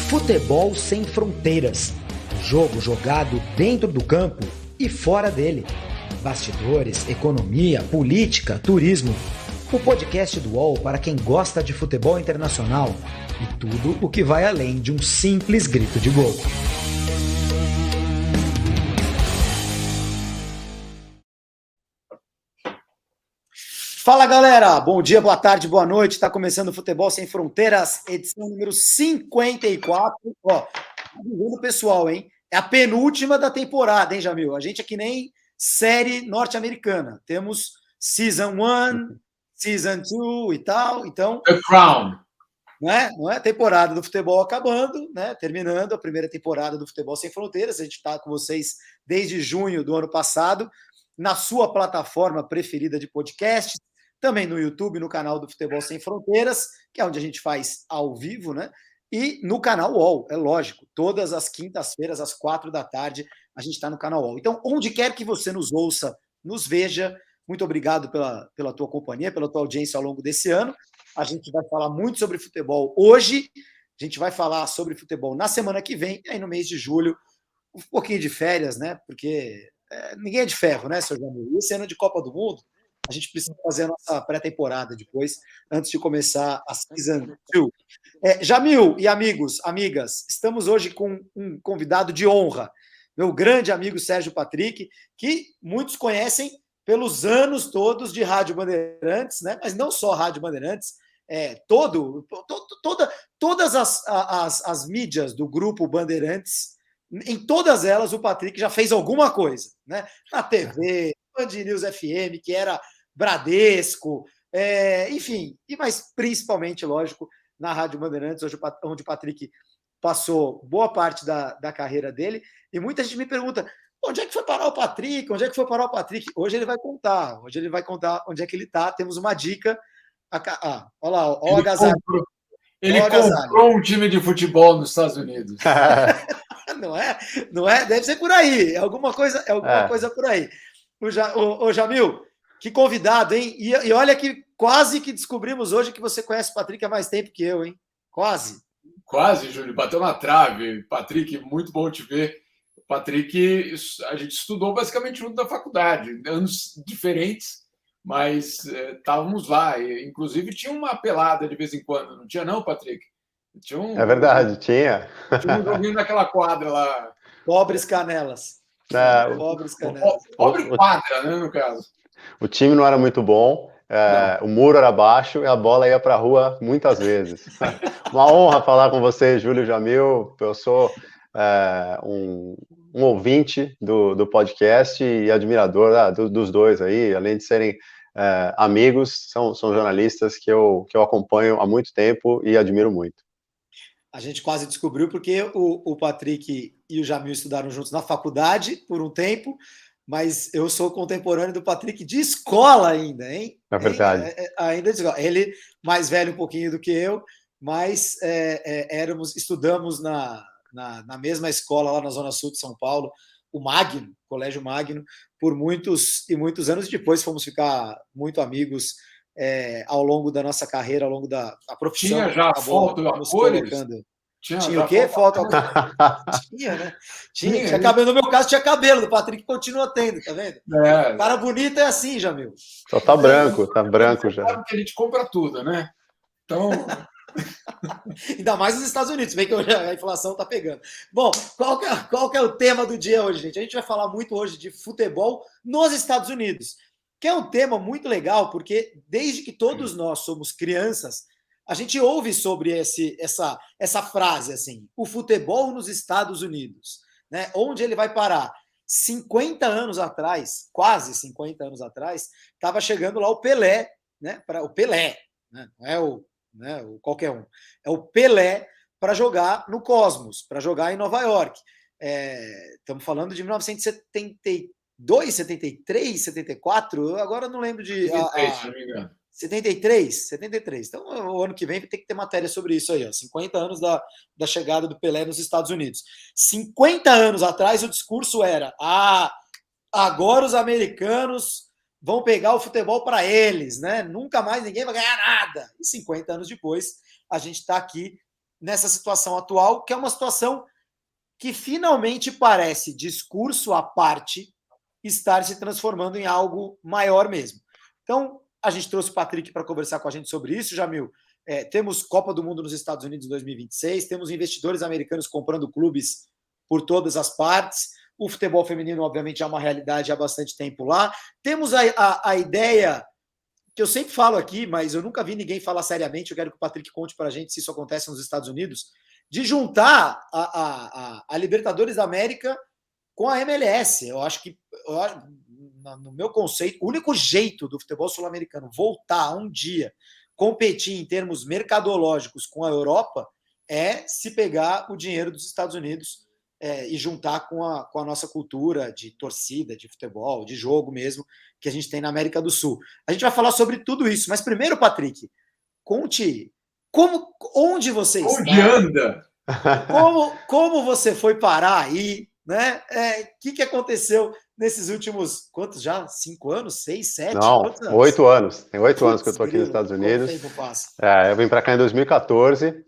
Futebol sem fronteiras. Jogo jogado dentro do campo e fora dele. Bastidores, economia, política, turismo. O podcast do UOL para quem gosta de futebol internacional e tudo o que vai além de um simples grito de gol. Fala galera, bom dia, boa tarde, boa noite. Está começando o Futebol Sem Fronteiras, edição número 54. Ó, avisando pessoal, hein? É a penúltima da temporada, hein, Jamil? A gente é que nem série norte-americana. Temos Season 1, Season 2 e tal. Então, The Crown. Não é temporada do futebol acabando, né? Terminando a primeira temporada do Futebol Sem Fronteiras. A gente está com vocês desde junho do ano passado, na sua plataforma preferida de podcast. Também no YouTube, no canal do Futebol Sem Fronteiras, que é onde a gente faz ao vivo, né? E no canal UOL, é lógico. Todas as quintas-feiras, às 4 da tarde, a gente está no canal UOL. Então, onde quer que você nos ouça, nos veja, muito obrigado pela tua companhia, pela tua audiência ao longo desse ano. A gente vai falar muito sobre futebol hoje, a gente vai falar sobre futebol na semana que vem, e aí no mês de julho, um pouquinho de férias, né? Porque ninguém é de ferro, né, seu Jamil? Esse ano de Copa do Mundo, a gente precisa fazer a nossa pré-temporada depois, antes de começar a Season 2. Jamil e amigos, amigas, estamos hoje com um convidado de honra, meu grande amigo Sérgio Patrick, que muitos conhecem pelos anos todos de Rádio Bandeirantes, né? Mas não só Rádio Bandeirantes, todas as mídias do grupo Bandeirantes, em todas elas o Patrick já fez alguma coisa, né? Na TV, Band News FM, que era Bradesco, enfim, mas principalmente, lógico, na Rádio Bandeirantes, onde o Patrick passou boa parte da carreira dele, e muita gente me pergunta, onde é que foi parar o Patrick? Onde é que foi parar o Patrick? Hoje ele vai contar onde é que ele está. Temos uma dica. Olha lá, olha o agasalho. Ele comprou um time de futebol nos Estados Unidos. Não é? Deve ser por aí. É alguma coisa por aí. O Jamil, que convidado, hein? E olha que quase que descobrimos hoje que você conhece o Patrick há mais tempo que eu, hein? Quase. Quase, Júlio. Bateu na trave. Patrick, muito bom te ver. Patrick, a gente estudou basicamente junto da faculdade, anos diferentes, mas estávamos lá. Inclusive, tinha uma pelada de vez em quando, não tinha não, Patrick? É verdade, tinha. Tinha um joguinho naquela quadra lá. Pobres canelas. Pobres canelas. Pobre quadra, né, no caso. O time não era muito bom, o muro era baixo e a bola ia para a rua muitas vezes. Uma honra falar com você, Júlio Jamil. Eu sou um ouvinte do podcast e admirador dos dois aí, além de serem amigos, são jornalistas que eu acompanho há muito tempo e admiro muito. A gente quase descobriu porque o Patrick e o Jamil estudaram juntos na faculdade por um tempo, mas eu sou contemporâneo do Patrick de escola ainda, hein? É verdade. Ainda de escola. Ele mais velho um pouquinho do que eu, mas estudamos na mesma escola lá na Zona Sul de São Paulo, o Magno, Colégio Magno, por muitos e muitos anos. Depois fomos ficar muito amigos ao longo da nossa carreira, ao longo da profissão. Tinha já foto a cores? Tinha o quê? Foto Tinha, né? Tinha cabelo. No meu caso, tinha cabelo. Do Patrick continua tendo, tá vendo? Cara bonito é assim, Jamil. Só tá branco já. Sabe que a gente compra tudo, né? Então... Ainda mais nos Estados Unidos, bem que a inflação tá pegando. Bom, qual que é o tema do dia hoje, gente? A gente vai falar muito hoje de futebol nos Estados Unidos, que é um tema muito legal, porque desde que todos nós somos crianças, a gente ouve sobre essa frase, assim, o futebol nos Estados Unidos, né? Onde ele vai parar? 50 anos atrás, quase 50 anos atrás, estava chegando lá o Pelé, né? O Pelé, né? Não é o qualquer um. É o Pelé para jogar no Cosmos, para jogar em Nova York. Estamos falando de 1972, 73, 74, agora não lembro de... 73, se não me engano. 73. Então, o ano que vem tem que ter matéria sobre isso aí, ó. 50 anos da chegada do Pelé nos Estados Unidos. 50 anos atrás, o discurso era: agora os americanos vão pegar o futebol para eles, né? Nunca mais ninguém vai ganhar nada. E 50 anos depois, a gente está aqui nessa situação atual, que é uma situação que finalmente parece, discurso à parte, estar se transformando em algo maior mesmo. Então, a gente trouxe o Patrick para conversar com a gente sobre isso, Jamil. Temos Copa do Mundo nos Estados Unidos em 2026, temos investidores americanos comprando clubes por todas as partes, o futebol feminino, obviamente, é uma realidade há bastante tempo lá. Temos a ideia, que eu sempre falo aqui, mas eu nunca vi ninguém falar seriamente, eu quero que o Patrick conte para a gente se isso acontece nos Estados Unidos, de juntar a Libertadores da América com a MLS. Eu acho que, no meu conceito, o único jeito do futebol sul-americano voltar um dia competir em termos mercadológicos com a Europa é se pegar o dinheiro dos Estados Unidos e juntar com a nossa cultura de torcida, de futebol, de jogo mesmo, que a gente tem na América do Sul. A gente vai falar sobre tudo isso, mas primeiro, Patrick, conte onde você está. Onde anda? Como você foi parar aí, né? Que aconteceu nesses últimos, quantos já? 5 anos? 6, 7? Não, 8 anos. Tem 8 anos que eu estou aqui nos Estados Unidos. Quanto tempo passa? Eu vim para cá em 2014.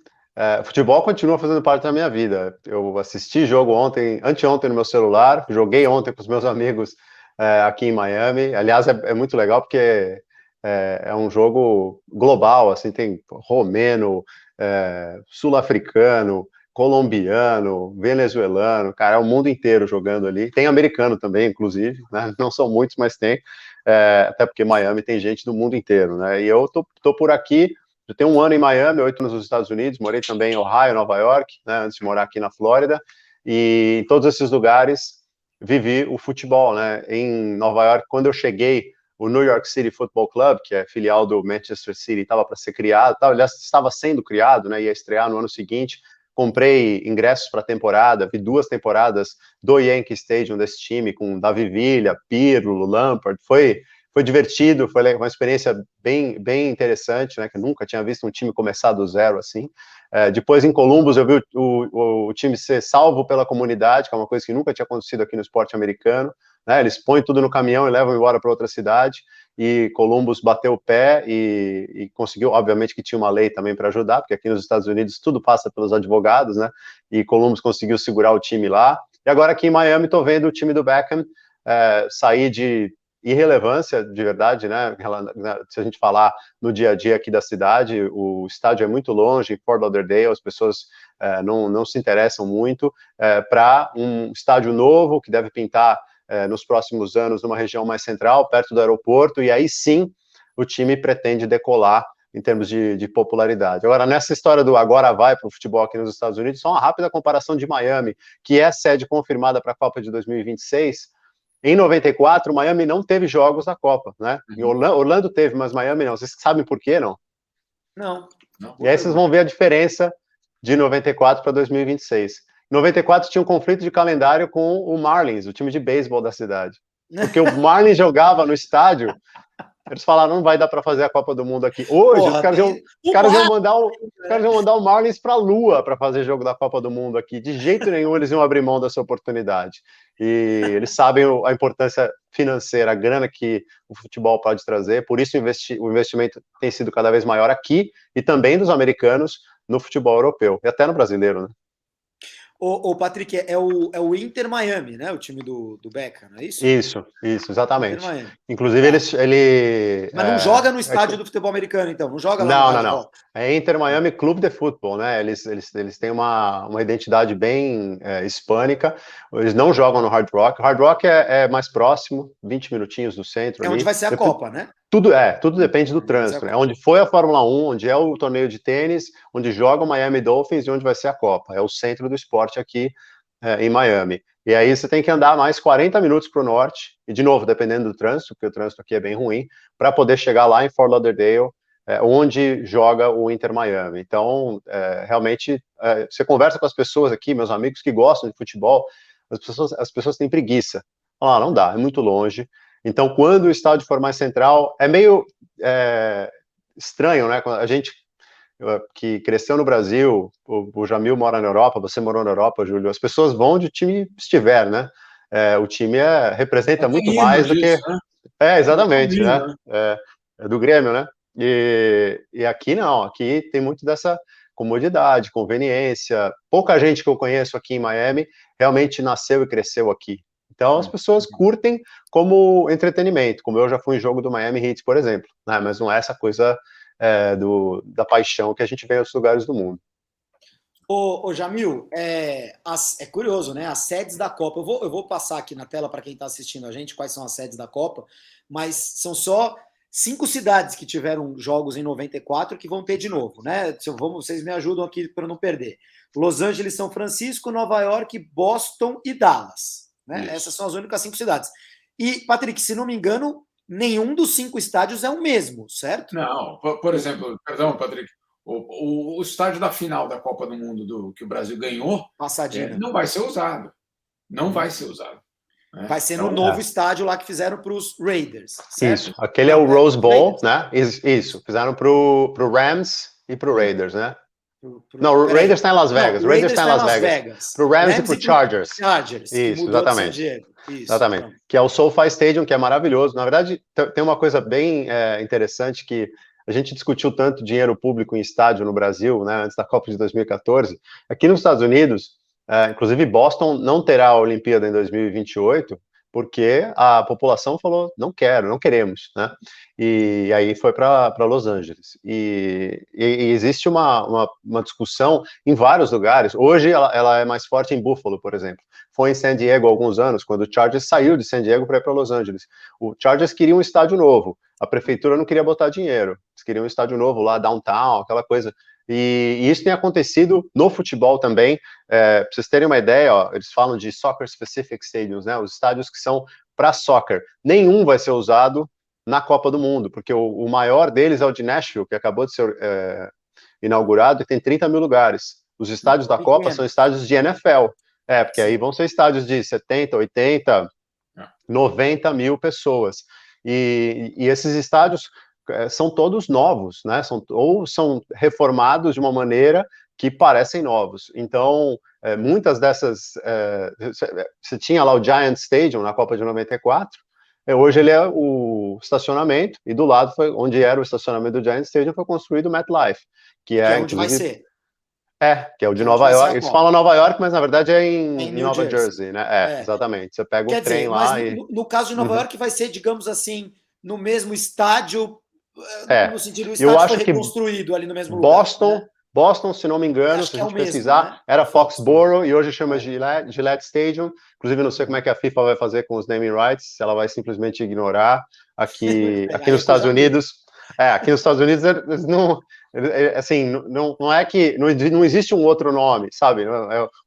Futebol continua fazendo parte da minha vida. Eu assisti jogo anteontem no meu celular, joguei ontem com os meus amigos aqui em Miami. Aliás, é muito legal porque é um jogo global, assim, tem romeno, sul-africano, colombiano, venezuelano, cara, é o mundo inteiro jogando ali. Tem americano também, inclusive, né? Não são muitos, mas tem. Até porque Miami tem gente do mundo inteiro, né? E eu tô por aqui. Eu tenho 1 ano em Miami, 8 anos nos Estados Unidos, morei também em Ohio, Nova York, né, antes de morar aqui na Flórida, e em todos esses lugares vivi o futebol, né? Em Nova York, quando eu cheguei, o New York City Football Club, que é filial do Manchester City, estava para ser criado, aliás, estava sendo criado, né, ia estrear no ano seguinte. Comprei ingressos para a temporada, vi 2 temporadas do Yankee Stadium desse time, com Davi Villa, Pirlo, Lampard, foi divertido, foi uma experiência bem interessante, né, que eu nunca tinha visto um time começar do zero assim. Depois, em Columbus, eu vi o time ser salvo pela comunidade, que é uma coisa que nunca tinha acontecido aqui no esporte americano, né, eles põem tudo no caminhão e levam embora para outra cidade, e Columbus bateu o pé e conseguiu, obviamente que tinha uma lei também para ajudar, porque aqui nos Estados Unidos tudo passa pelos advogados, né, e Columbus conseguiu segurar o time lá, e agora aqui em Miami estou vendo o time do Beckham sair de irrelevância, de verdade, né, se a gente falar no dia a dia aqui da cidade, o estádio é muito longe, em Fort Lauderdale, as pessoas não se interessam muito, para um estádio novo, que deve pintar nos próximos anos numa região mais central, perto do aeroporto, e aí sim o time pretende decolar em termos de popularidade. Agora, nessa história do agora vai para o futebol aqui nos Estados Unidos, só uma rápida comparação de Miami, que é sede confirmada para a Copa de 2026, em 94, Miami não teve jogos na Copa, né? Em Orlando teve, mas Miami não. Vocês sabem por quê, não? Não. E aí vocês vão ver a diferença de 94 para 2026. Em 94 tinha um conflito de calendário com o Marlins, o time de beisebol da cidade. Porque o Marlins jogava no estádio, eles falaram, não vai dar para fazer a Copa do Mundo aqui. Hoje, os caras iam mandar o Marlins para a Lua para fazer jogo da Copa do Mundo aqui. De jeito nenhum eles iam abrir mão dessa oportunidade. E eles sabem a importância financeira, a grana que o futebol pode trazer, por isso o investimento tem sido cada vez maior aqui e também dos americanos no futebol europeu, e até no brasileiro, né? O Patrick, é o Inter Miami, né? O time do Beckham, não é isso? Isso, exatamente. Inclusive, ele... Mas não joga no estádio do futebol americano, então? Não joga lá? Não. É Inter Miami Clube de Futebol, né? Eles têm uma identidade bem hispânica. Eles não jogam no Hard Rock. O Hard Rock é mais próximo, 20 minutinhos do centro. É onde vai ser a Copa, né? Tudo depende do trânsito, né? Onde foi a Fórmula 1, onde é o torneio de tênis, onde joga o Miami Dolphins e onde vai ser a Copa. É o centro do esporte aqui em Miami. E aí você tem que andar mais 40 minutos para o norte, e de novo, dependendo do trânsito, porque o trânsito aqui é bem ruim, para poder chegar lá em Fort Lauderdale, onde joga o Inter Miami. Então, realmente, você conversa com as pessoas aqui, meus amigos que gostam de futebol, as pessoas têm preguiça. Não dá, é muito longe. Então, quando o estádio for mais central, é meio estranho, né? A gente que cresceu no Brasil, o Jamil mora na Europa, você morou na Europa, Júlio, as pessoas vão onde o time estiver, né? O time representa muito mais do que... Né? Exatamente, né? É do Grêmio, né? E aqui não, aqui tem muito dessa comodidade, conveniência. Pouca gente que eu conheço aqui em Miami realmente nasceu e cresceu aqui. Então, as pessoas curtem como entretenimento, como eu já fui em jogo do Miami Heat, por exemplo, né? Mas não é essa coisa da paixão que a gente vê em outros lugares do mundo. Ô Jamil, é curioso, né? As sedes da Copa. Eu vou passar aqui na tela para quem está assistindo a gente quais são as sedes da Copa, mas são só 5 cidades que tiveram jogos em 94 que vão ter de novo, né? Vocês me ajudam aqui para não perder. Los Angeles, São Francisco, Nova York, Boston e Dallas. Né? Essas são as únicas 5 cidades. E, Patrick, se não me engano, nenhum dos 5 estádios é o mesmo, certo? Não, por exemplo, perdão, Patrick, o estádio da final da Copa do Mundo que o Brasil ganhou não vai ser usado. Não vai ser usado. Né? Vai ser no novo estádio lá que fizeram para os Raiders. Certo? Isso, aquele é o Rose Bowl, né? Isso, fizeram para o Rams e para o Raiders, né? Não, o Raiders está em Las Vegas. O Raiders está em Las Vegas. Para o Rams e para o Chargers. Isso, exatamente. Exatamente. Então. Que é o SoFi Stadium, que é maravilhoso. Na verdade, tem uma coisa bem interessante que a gente discutiu tanto dinheiro público em estádio no Brasil, né, antes da Copa de 2014. Aqui nos Estados Unidos, inclusive Boston não terá a Olimpíada em 2028, porque a população falou, não queremos, né? E aí foi para Los Angeles. E existe uma discussão em vários lugares. Hoje ela é mais forte em Buffalo, por exemplo. Foi em San Diego há alguns anos, quando o Chargers saiu de San Diego para ir para Los Angeles. O Chargers queria um estádio novo. A prefeitura não queria botar dinheiro. Eles queriam um estádio novo lá, downtown, aquela coisa. E isso tem acontecido no futebol também. Para vocês terem uma ideia, eles falam de Soccer Specific Stadiums, né? Os estádios que são para soccer. Nenhum vai ser usado na Copa do Mundo, porque o maior deles é o de Nashville, que acabou de ser inaugurado, e tem 30 mil lugares. Os estádios da Copa são estádios de NFL. Porque aí vão ser estádios de 70, 80, 90 mil pessoas. E esses estádios são todos novos, né? Ou são reformados de uma maneira que parecem novos. Então, muitas dessas... você tinha lá o Giant Stadium na Copa de 94, hoje ele é o estacionamento, e do lado, onde era o estacionamento do Giant Stadium, foi construído o MetLife, que é onde vai ser. Que é o de Nova York. Eles falam Nova York, mas na verdade é em Nova Jersey, né? Exatamente. Você pega o trem lá mas no caso de Nova York vai ser, digamos assim, no mesmo estádio, no sentido do estádio foi reconstruído ali no mesmo lugar. Né? Boston, se não me engano, se a gente pesquisar, mesmo, né? Era Foxborough e hoje chama Gillette Stadium. Inclusive, não sei como é que a FIFA vai fazer com os naming rights, se ela vai simplesmente ignorar. Aqui nos Estados Unidos... aqui nos Estados Unidos, eles não... Assim, não é que... Não existe um outro nome, sabe?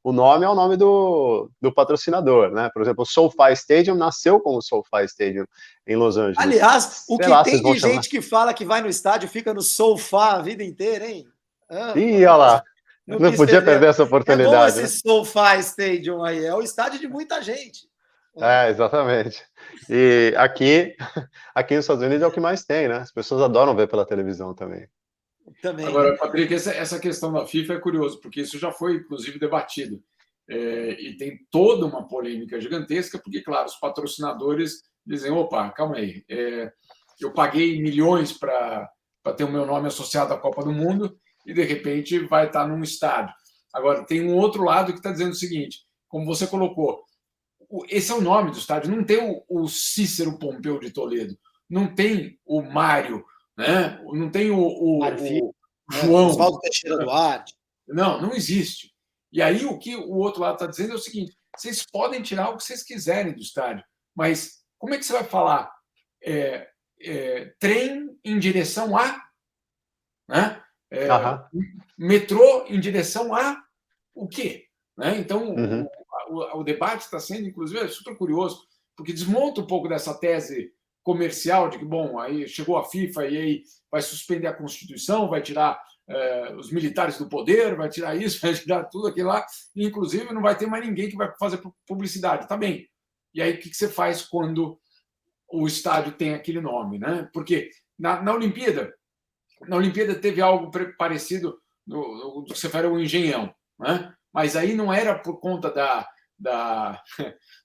O nome é o nome do patrocinador, né? Por exemplo, o SoFi Stadium nasceu como SoFi Stadium em Los Angeles. Aliás, o que tem de gente que fala que vai no estádio fica no sofá a vida inteira, hein? Ih, olha lá. Não podia perder essa oportunidade. É bom esse SoFi Stadium aí. É o estádio de muita gente. Exatamente. E aqui nos Estados Unidos é o que mais tem, né? As pessoas adoram ver pela televisão também. Agora, Patrick, essa questão da FIFA é curioso, porque isso já foi, inclusive, debatido. E tem toda uma polêmica gigantesca, porque, claro, os patrocinadores dizem, opa, calma aí, eu paguei milhões para ter o meu nome associado à Copa do Mundo e, de repente, vai estar num estádio. Agora, tem um outro lado que está dizendo o seguinte, como você colocou, esse é o nome do estádio, não tem o Cícero Pompeu de Toledo, não tem o Mário, né? Não tem o João. Oswaldo Teixeira Duarte. Não existe. E aí o que o outro lado está dizendo é o seguinte, vocês podem tirar o que vocês quiserem do estádio, mas como é que você vai falar trem em direção a... Né? Metrô em direção a o quê? Né? Então, o debate está sendo, inclusive, super curioso, porque desmonta um pouco dessa tese comercial de que, bom, aí chegou a FIFA e aí vai suspender a Constituição, vai tirar os militares do poder, vai tirar isso, vai tirar tudo aquilo lá, e, inclusive, não vai ter mais ninguém que vai fazer publicidade. Tá bem. E aí, o que você faz quando o estádio tem aquele nome? Né? Porque na Olimpíada teve algo parecido do que você fala o Engenhão, né? Mas aí não era por conta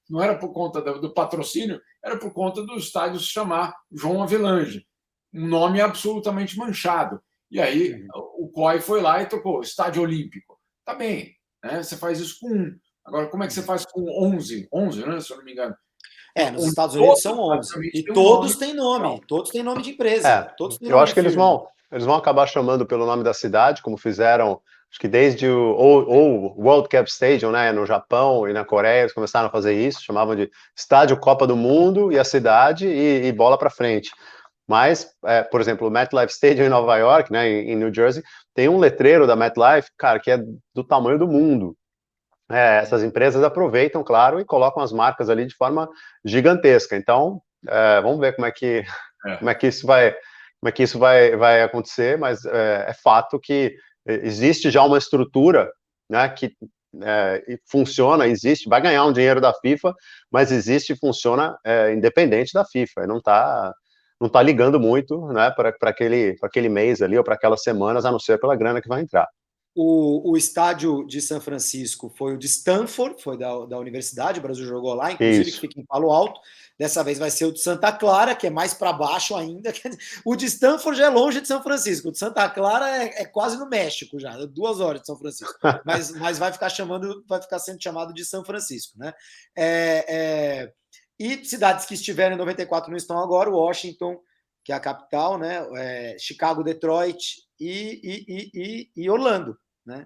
não era por conta do patrocínio, era por conta do estádio se chamar João Avelange, um nome absolutamente manchado. E aí o COI foi lá e tocou estádio olímpico. Tá bem, né? Você faz isso com 1. Agora, como é que você faz com 11? 11, né? Se eu não me engano. Nos Onde Estados Unidos são todos 11. praticamente E têm um nome. todos têm nome de empresa. Todos têm Eu nome acho de que firma. eles vão acabar chamando pelo nome da cidade, como fizeram, acho que desde o World Cup Stadium, né, no Japão e na Coreia, eles começaram a fazer isso, chamavam de Estádio Copa do Mundo e a cidade e bola para frente. Mas, por exemplo, o MetLife Stadium em Nova York, né, em New Jersey, tem um letreiro da MetLife, cara, que é do tamanho do mundo. Essas empresas aproveitam, claro, e colocam as marcas ali de forma gigantesca. Então, vamos ver como é que isso vai acontecer, mas é fato que existe já uma estrutura, né, que funciona, existe, vai ganhar um dinheiro da FIFA, mas existe e funciona independente da FIFA, não tá ligando muito, né, para aquele mês ali ou para aquelas semanas, a não ser pela grana que vai entrar. O estádio de São Francisco foi o de Stanford, foi da universidade, o Brasil jogou lá, inclusive, que fica em Palo Alto. Dessa vez vai ser o de Santa Clara, que é mais para baixo ainda. O de Stanford já é longe de São Francisco, o de Santa Clara é quase no México já, 2 horas de São Francisco. Mas vai ficar sendo chamado de São Francisco, né? E cidades que estiveram em 94 não estão agora, Washington, que é a capital, né? Chicago, Detroit e Orlando, né?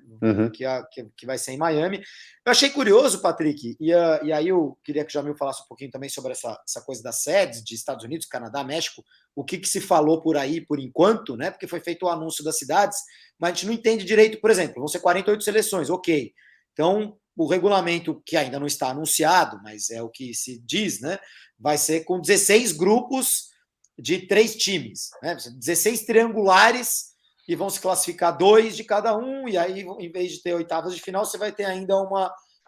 Que vai ser em Miami. Eu achei curioso, Patrick, e aí eu queria que o Jamil falasse um pouquinho também sobre essa coisa das sedes de Estados Unidos, Canadá, México, o que se falou por aí por enquanto, né? Porque foi feito o anúncio das cidades, mas a gente não entende direito, por exemplo, vão ser 48 seleções, ok. Então, o regulamento, que ainda não está anunciado, mas é o que se diz, né? Vai ser com 16 grupos de 3 times, né? 16 triangulares e vão se classificar 2 de cada um, e aí, em vez de ter oitavas de final, você vai ter ainda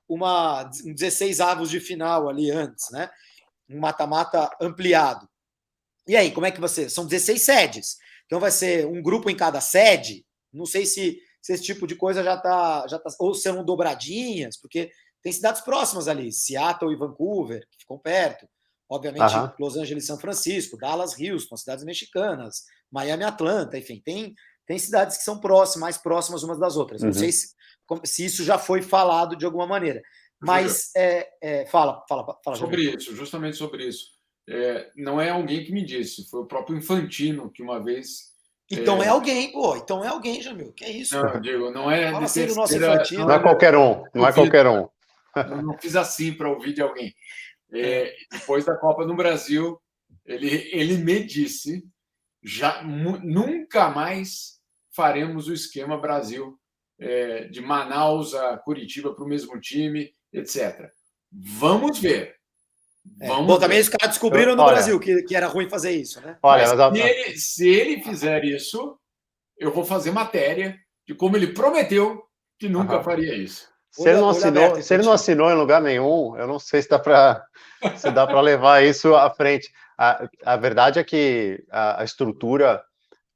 um 16 avos de final ali antes, né? Um mata-mata ampliado. E aí, como é que são 16 sedes, então vai ser um grupo em cada sede, não sei se esse tipo de coisa já tá, ou serão dobradinhas, porque tem cidades próximas ali, Seattle e Vancouver, que ficam perto, obviamente Los Angeles e São Francisco, Dallas, Houston, cidades mexicanas, Miami, Atlanta, enfim, tem cidades que são mais próximas umas das outras. Não sei se isso já foi falado de alguma maneira. Mas fala. Sobre isso, justamente sobre isso. Não é alguém que me disse, foi o próprio Infantino que uma vez... Então é alguém, Jamil. Que é isso? Não, digo, não é Fala de assim do nosso terceira... Infantino. Não é qualquer um. Eu não fiz assim para ouvir de alguém. Depois da Copa no Brasil, ele me disse, nunca mais faremos o esquema Brasil, de Manaus a Curitiba para o mesmo time, etc. Vamos ver. Também os caras descobriram no Brasil que era ruim fazer isso, né? Se ele fizer isso, eu vou fazer matéria de como ele prometeu que nunca faria isso. Se ele não assinou em lugar nenhum, eu não sei se dá para levar isso à frente. A verdade é que a estrutura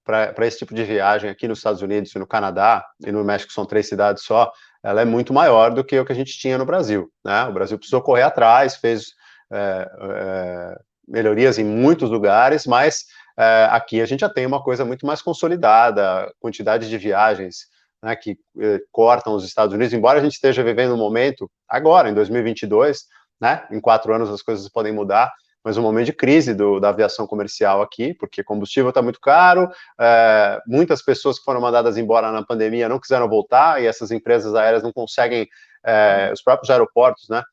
para esse tipo de viagem aqui nos Estados Unidos e no Canadá, e no México são 3 cidades só, ela é muito maior do que o que a gente tinha no Brasil, né? O Brasil precisou correr atrás, fez melhorias em muitos lugares, mas aqui a gente já tem uma coisa muito mais consolidada, quantidade de viagens, né, que cortam os Estados Unidos, embora a gente esteja vivendo um momento, agora, em 2022, né, em 4 anos as coisas podem mudar, mas um momento de crise da aviação comercial aqui, porque combustível está muito caro, muitas pessoas que foram mandadas embora na pandemia não quiseram voltar, e essas empresas aéreas não conseguem, os próprios aeroportos, né,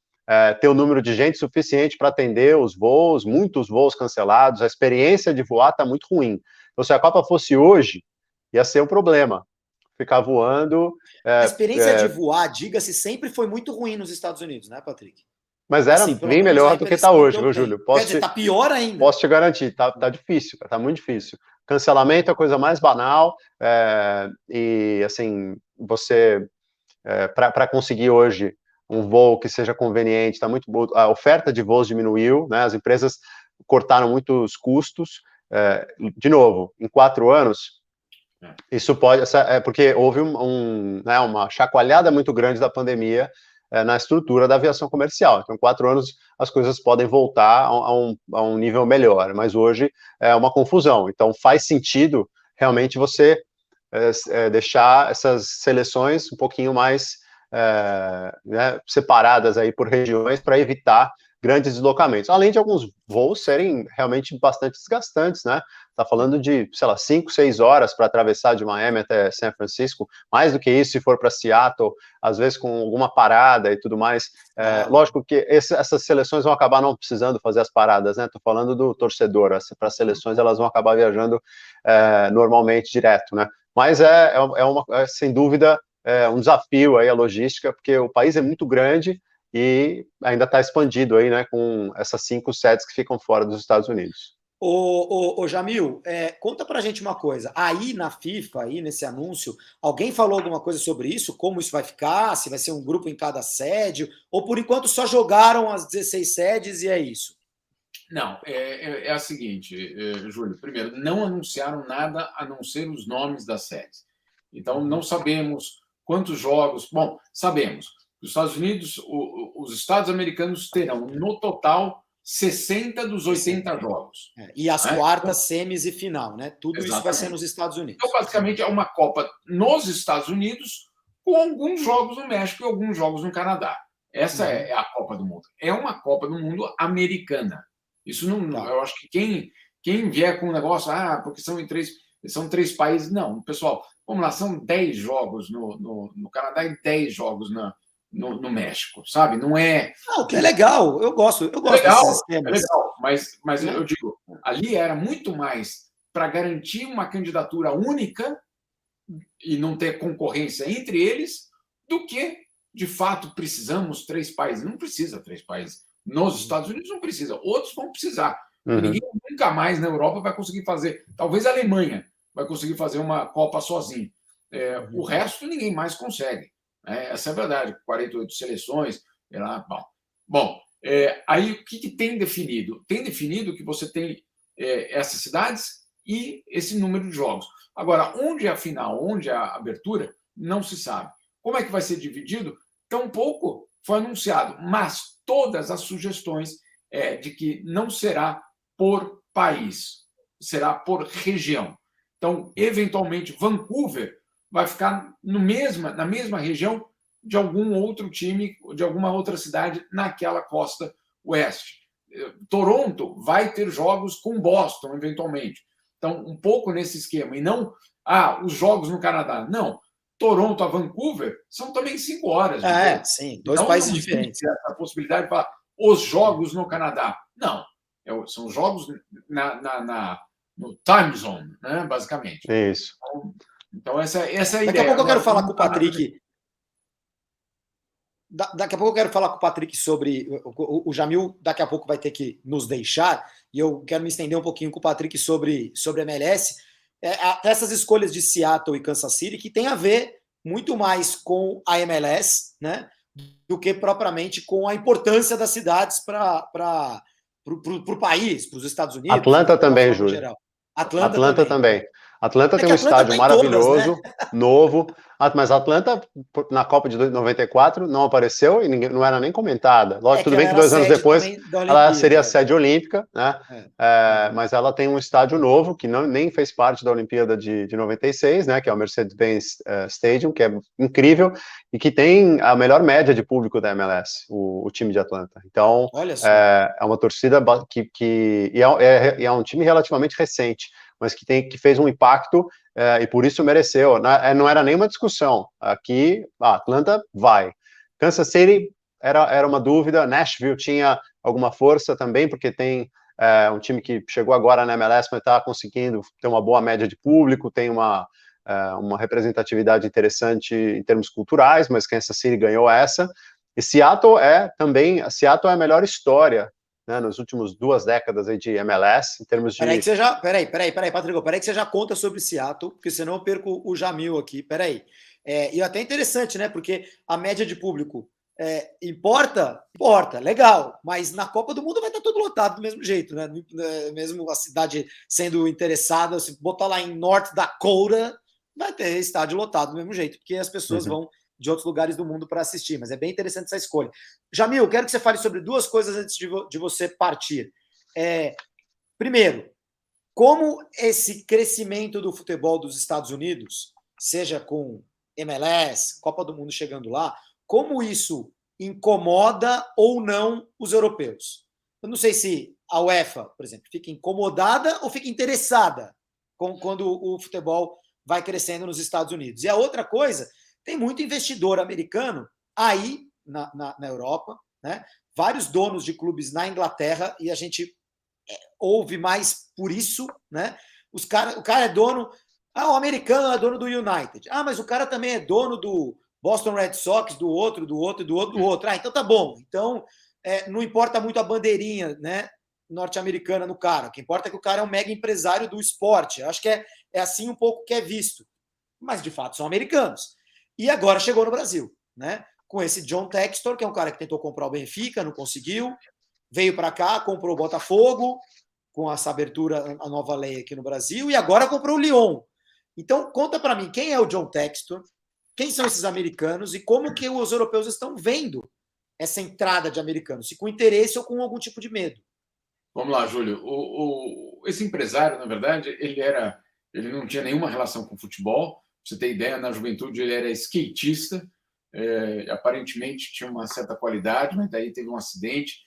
ter o número de gente suficiente para atender os voos, muitos voos cancelados, a experiência de voar está muito ruim. Então, se a Copa fosse hoje, ia ser um problema. Ficar voando... a experiência de voar, diga-se, sempre foi muito ruim nos Estados Unidos, né, Patrick? Mas era bem melhor do que está hoje, viu, Júlio? Quer dizer, está pior ainda. Posso te garantir, tá difícil, tá muito difícil. Cancelamento é a coisa mais banal, e, assim, você, para conseguir hoje um voo que seja conveniente, tá muito boa, a oferta de voos diminuiu, né, as empresas cortaram muitos custos, de novo, em 4 anos, isso pode, porque houve uma chacoalhada muito grande da pandemia na estrutura da aviação comercial, então em 4 anos as coisas podem voltar a um nível melhor, mas hoje é uma confusão, então faz sentido realmente você deixar essas seleções um pouquinho mais né, separadas aí por regiões para evitar grandes deslocamentos, além de alguns voos serem realmente bastante desgastantes, né? Tá falando de, sei lá, 5, 6 horas para atravessar de Miami até São Francisco, mais do que isso se for para Seattle, às vezes com alguma parada e tudo mais. Lógico que essas seleções vão acabar não precisando fazer as paradas, né? Tô falando do torcedor, para as seleções elas vão acabar viajando normalmente direto, né? Mas sem dúvida um desafio aí a logística, porque o país é muito grande e ainda está expandido aí, né, com essas 5 sedes que ficam fora dos Estados Unidos. Ô Jamil, conta pra gente uma coisa. Aí na FIFA, aí nesse anúncio, alguém falou alguma coisa sobre isso? Como isso vai ficar? Se vai ser um grupo em cada sede? Ou por enquanto só jogaram as 16 sedes e é isso? Não, é a seguinte, Júlio. Primeiro, não anunciaram nada a não ser os nomes das sedes. Então, não sabemos quantos jogos. Bom, sabemos. Os Estados Unidos, os Estados americanos terão, no total, 60 dos 80 jogos. E as quartas, semis e final, né? Tudo Exatamente. Isso vai ser nos Estados Unidos. Então, basicamente, é uma Copa nos Estados Unidos, com alguns jogos no México e alguns jogos no Canadá. Essa é a Copa do Mundo. É uma Copa do Mundo americana. Isso não. Tá. Eu acho que quem vier com um negócio, porque são 3 países. Não, pessoal, vamos lá, são 10 jogos no Canadá e 10 jogos no México, sabe? Não é. O que é legal, eu gosto legal, desses sistemas. É legal, mas eu digo, ali era muito mais para garantir uma candidatura única e não ter concorrência entre eles, do que, de fato, precisamos 3 países. Não precisa 3 países. Nos Estados Unidos não precisa, outros vão precisar. Ninguém nunca mais na Europa vai conseguir fazer. Talvez a Alemanha vai conseguir fazer uma Copa sozinha. O resto ninguém mais consegue. Essa é a verdade. 48 seleções. Bom, aí o que tem definido? Tem definido que você tem essas cidades e esse número de jogos. Agora, onde é a final, onde é a abertura, não se sabe. Como é que vai ser dividido? Tampouco foi anunciado, mas todas as sugestões de que não será por país, será por região. Então, eventualmente, Vancouver vai ficar na mesma região de algum outro time, de alguma outra cidade naquela costa oeste. Toronto vai ter jogos com Boston, eventualmente. Então, um pouco nesse esquema. E não, os jogos no Canadá. Não. Toronto a Vancouver são também 5 horas. Sim. 2 países diferentes. A possibilidade de falar os jogos no Canadá. Não. São jogos no time zone, né, basicamente. Isso. Então, essa é a ideia. Daqui a pouco eu quero falar com o Patrick. Daqui a pouco eu quero falar com o Patrick sobre... O Jamil daqui a pouco vai ter que nos deixar, e eu quero me estender um pouquinho com o Patrick sobre a MLS. Essas escolhas de Seattle e Kansas City, que tem a ver muito mais com a MLS, né, do que propriamente com a importância das cidades para o país, para os Estados Unidos. Atlanta também, Júlio. Atlanta também. Atlanta tem um estádio maravilhoso, todas, né? Novo, mas a Atlanta, na Copa de 94, não apareceu e não era nem comentada. Lógico, tudo bem que 2 anos depois ela seria sede olímpica, né? Mas ela tem um estádio novo, que nem fez parte da Olimpíada de 96, né? Que é o Mercedes-Benz Stadium, que é incrível e que tem a melhor média de público da MLS, o time de Atlanta. Então, é uma torcida que é um time relativamente recente, mas que fez um impacto e por isso mereceu. Não era nenhuma discussão. Aqui, Atlanta vai. Kansas City era uma dúvida. Nashville tinha alguma força também, porque tem um time que chegou agora na MLS, mas está conseguindo ter uma boa média de público, tem uma representatividade interessante em termos culturais, mas Kansas City ganhou essa. E Seattle é a melhor história, né, nos últimos 2 décadas aí de MLS, em termos de... Peraí, Patrick, peraí que você já conta sobre Seattle, porque senão eu perco o Jamil aqui, peraí. E até interessante, né, porque a média de público importa, legal, mas na Copa do Mundo vai estar tudo lotado do mesmo jeito, né, mesmo a cidade sendo interessada, se botar lá em North Dakota, vai ter estádio lotado do mesmo jeito, porque as pessoas vão de outros lugares do mundo para assistir, mas é bem interessante essa escolha. Jamil, quero que você fale sobre 2 coisas antes de você partir. Primeiro, como esse crescimento do futebol dos Estados Unidos seja com MLS, Copa do Mundo chegando lá, como isso incomoda ou não os europeus? Eu não sei se a UEFA, por exemplo, fica incomodada ou fica interessada quando o futebol vai crescendo nos Estados Unidos. E a outra coisa, tem muito investidor americano aí na Europa, né? Vários donos de clubes na Inglaterra, e a gente ouve mais por isso, né? O cara é dono. O americano é dono do United. Mas o cara também é dono do Boston Red Sox, do outro. Então tá bom. Então, não importa muito a bandeirinha, né, norte-americana no cara. O que importa é que o cara é um mega empresário do esporte. Eu acho que é assim um pouco que é visto. Mas, de fato, são americanos. E agora chegou no Brasil, né? Com esse John Textor, que é um cara que tentou comprar o Benfica, não conseguiu. Veio para cá, comprou o Botafogo, com essa abertura, a nova lei aqui no Brasil, e agora comprou o Lyon. Então, conta para mim, quem é o John Textor? Quem são esses americanos? E como que os europeus estão vendo essa entrada de americanos? Se com interesse ou com algum tipo de medo? Vamos lá, Júlio. Esse empresário, na verdade, ele não tinha nenhuma relação com futebol. Pra você ter ideia, na juventude ele era skatista, aparentemente tinha uma certa qualidade, mas daí teve um acidente.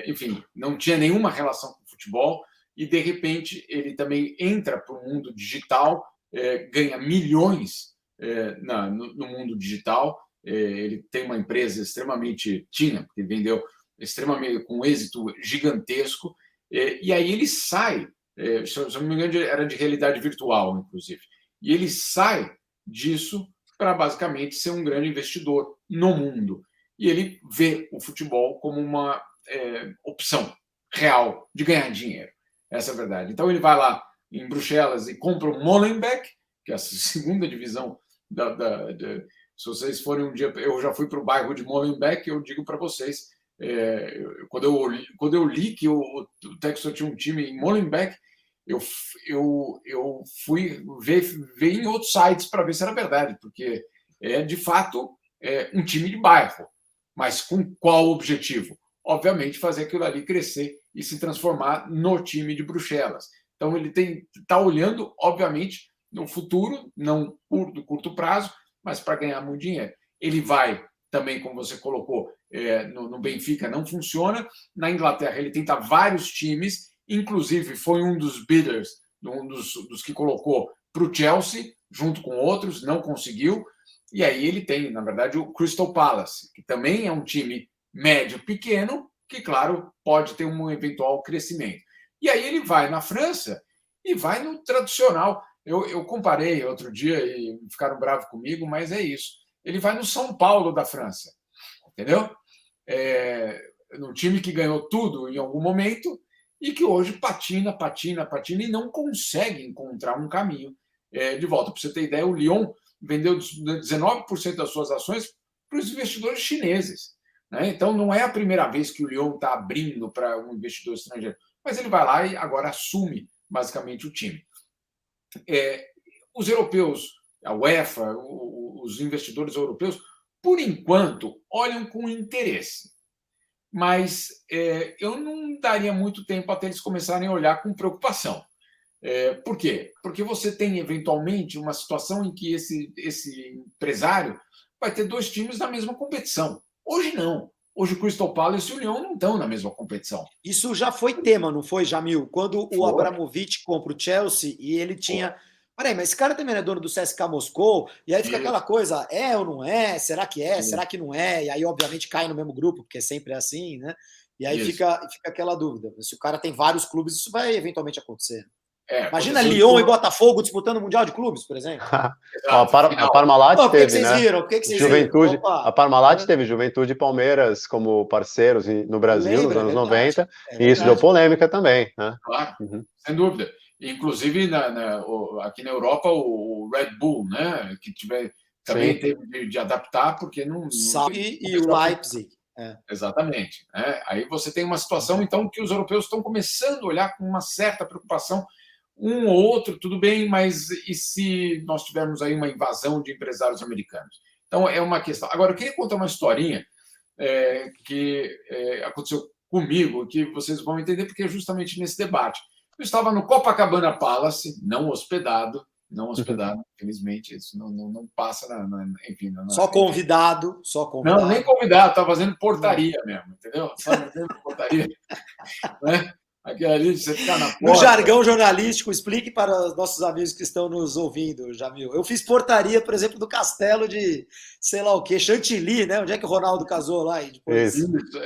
Enfim, não tinha nenhuma relação com futebol e, de repente, ele também entra para o mundo digital, ganha milhões no mundo digital. Ele tem uma empresa porque ele vendeu extremamente com um êxito gigantesco, e aí ele sai, se não me engano, era de realidade virtual, inclusive, e ele sai disso para basicamente ser um grande investidor no mundo. E ele vê o futebol como uma opção real de ganhar dinheiro. Essa é a verdade. Então ele vai lá em Bruxelas e compra o Molenbeek, que é a segunda divisão se vocês forem um dia, eu já fui para o bairro de Molenbeek, eu digo para vocês, quando eu li que o Texas tinha um time em Molenbeek, eu fui ver em outros sites para ver se era verdade, porque de fato um time de bairro, mas com qual objetivo? Obviamente fazer aquilo ali crescer e se transformar no time de Bruxelas. Então ele está olhando, obviamente, no futuro, não no curto prazo, mas para ganhar muito dinheiro. Ele vai também, como você colocou, no Benfica não funciona. Na Inglaterra ele tenta vários times, inclusive foi um dos bidders, um dos que colocou para o Chelsea, junto com outros, não conseguiu. E aí ele tem, na verdade, o Crystal Palace, que também é um time médio pequeno, que, claro, pode ter um eventual crescimento. E aí ele vai na França e vai no tradicional. Eu comparei outro dia e ficaram bravos comigo, mas é isso. Ele vai no São Paulo da França, entendeu? No time que ganhou tudo em algum momento e que hoje patina e não consegue encontrar um caminho de volta. Para você ter ideia, o Lyon vendeu 19% das suas ações para os investidores chineses, né? Então, não é a primeira vez que o Lyon está abrindo para um investidor estrangeiro, mas ele vai lá e agora assume basicamente o time. Os europeus, a UEFA, os investidores europeus, por enquanto, olham com interesse. Mas eu não daria muito tempo até eles começarem a olhar com preocupação. Por quê? Porque você tem, eventualmente, uma situação em que esse empresário vai ter dois times na mesma competição. Hoje não. Hoje o Crystal Palace e o Lyon não estão na mesma competição. Isso já foi tema, não foi, Jamil? Quando o Abramovich compra o Chelsea e ele tinha... Peraí, mas esse cara também é dono do CSKA Moscou, e aí fica aquela coisa, ou não é? Será que é? Será que não é? E aí, obviamente, cai no mesmo grupo, porque sempre é assim, né? E aí fica aquela dúvida. Se o cara tem vários clubes, isso vai eventualmente acontecer. Imagina Lyon e Botafogo disputando o Mundial de Clubes, por exemplo. A Parmalat teve, vocês né? viram? Por que vocês Juventude, viram? a Parmalat teve Juventude e Palmeiras como parceiros no Brasil nos anos 90, e isso deu polêmica também, né? Claro, sem dúvida. Inclusive, aqui na Europa, o Red Bull, né? Que também teve de adaptar, porque não... E o Leipzig. Exatamente. Aí você tem uma situação, então, que os europeus estão começando a olhar com uma certa preocupação. Um ou outro, tudo bem, mas e se nós tivermos aí uma invasão de empresários americanos? Então, é uma questão. Agora, eu queria contar uma historinha que aconteceu comigo, que vocês vão entender, porque é justamente nesse debate. Eu estava no Copacabana Palace, não hospedado, não hospedado, infelizmente, isso não passa enfim. Só convidado, Não, nem convidado, tá fazendo portaria mesmo, entendeu? Sabe, portaria, né? Aquilo ali, você ficar na porta. No jargão jornalístico, explique para os nossos amigos que estão nos ouvindo, Jamil. Eu fiz portaria, por exemplo, do castelo de, sei lá o quê, Chantilly, né? Onde é que o Ronaldo casou lá e depois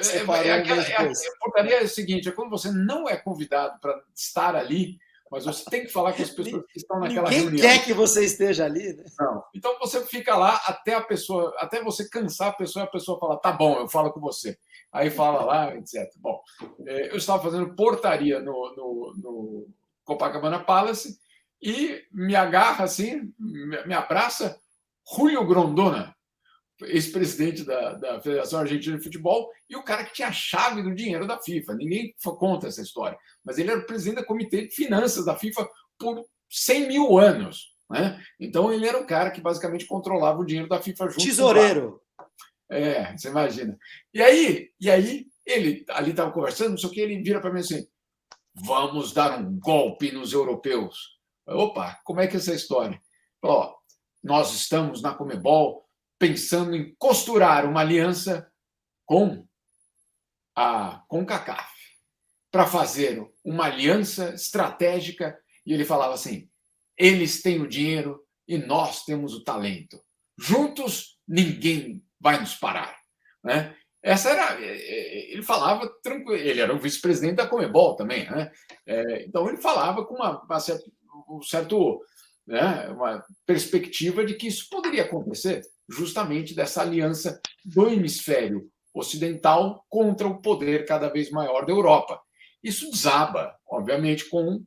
separou um mês depois. A portaria é o seguinte, é quando você não é convidado para estar ali, mas você tem que falar com as pessoas que estão naquela reunião. Ninguém quer que você esteja ali, né? Não. Então você fica lá até você cansar a pessoa fala, tá bom, eu falo com você. Aí fala lá, etc. Bom, eu estava fazendo portaria no Copacabana Palace e me agarra assim, me abraça Julio Grondona, ex-presidente da Federação Argentina de Futebol, e o cara que tinha a chave do dinheiro da FIFA. Ninguém conta essa história. Mas ele era o presidente do Comitê de Finanças da FIFA por 100 mil anos. Né? Então, ele era o cara que basicamente controlava o dinheiro da FIFA junto. Tesoureiro. Você imagina. E aí ele ali estava conversando, não sei o que, ele vira para mim assim, vamos dar um golpe nos europeus. Opa, como é que é essa história? Ó, nós estamos na Conmebol pensando em costurar uma aliança com a CONCACAF para fazer uma aliança estratégica. E ele falava assim, eles têm o dinheiro e nós temos o talento. Juntos, ninguém vai nos parar. Né? Ele falava tranquilo, ele era o vice-presidente da Conmebol também, né? Então ele falava com uma perspectiva de que isso poderia acontecer, justamente dessa aliança do hemisfério ocidental contra o poder cada vez maior da Europa. Isso desaba, obviamente, com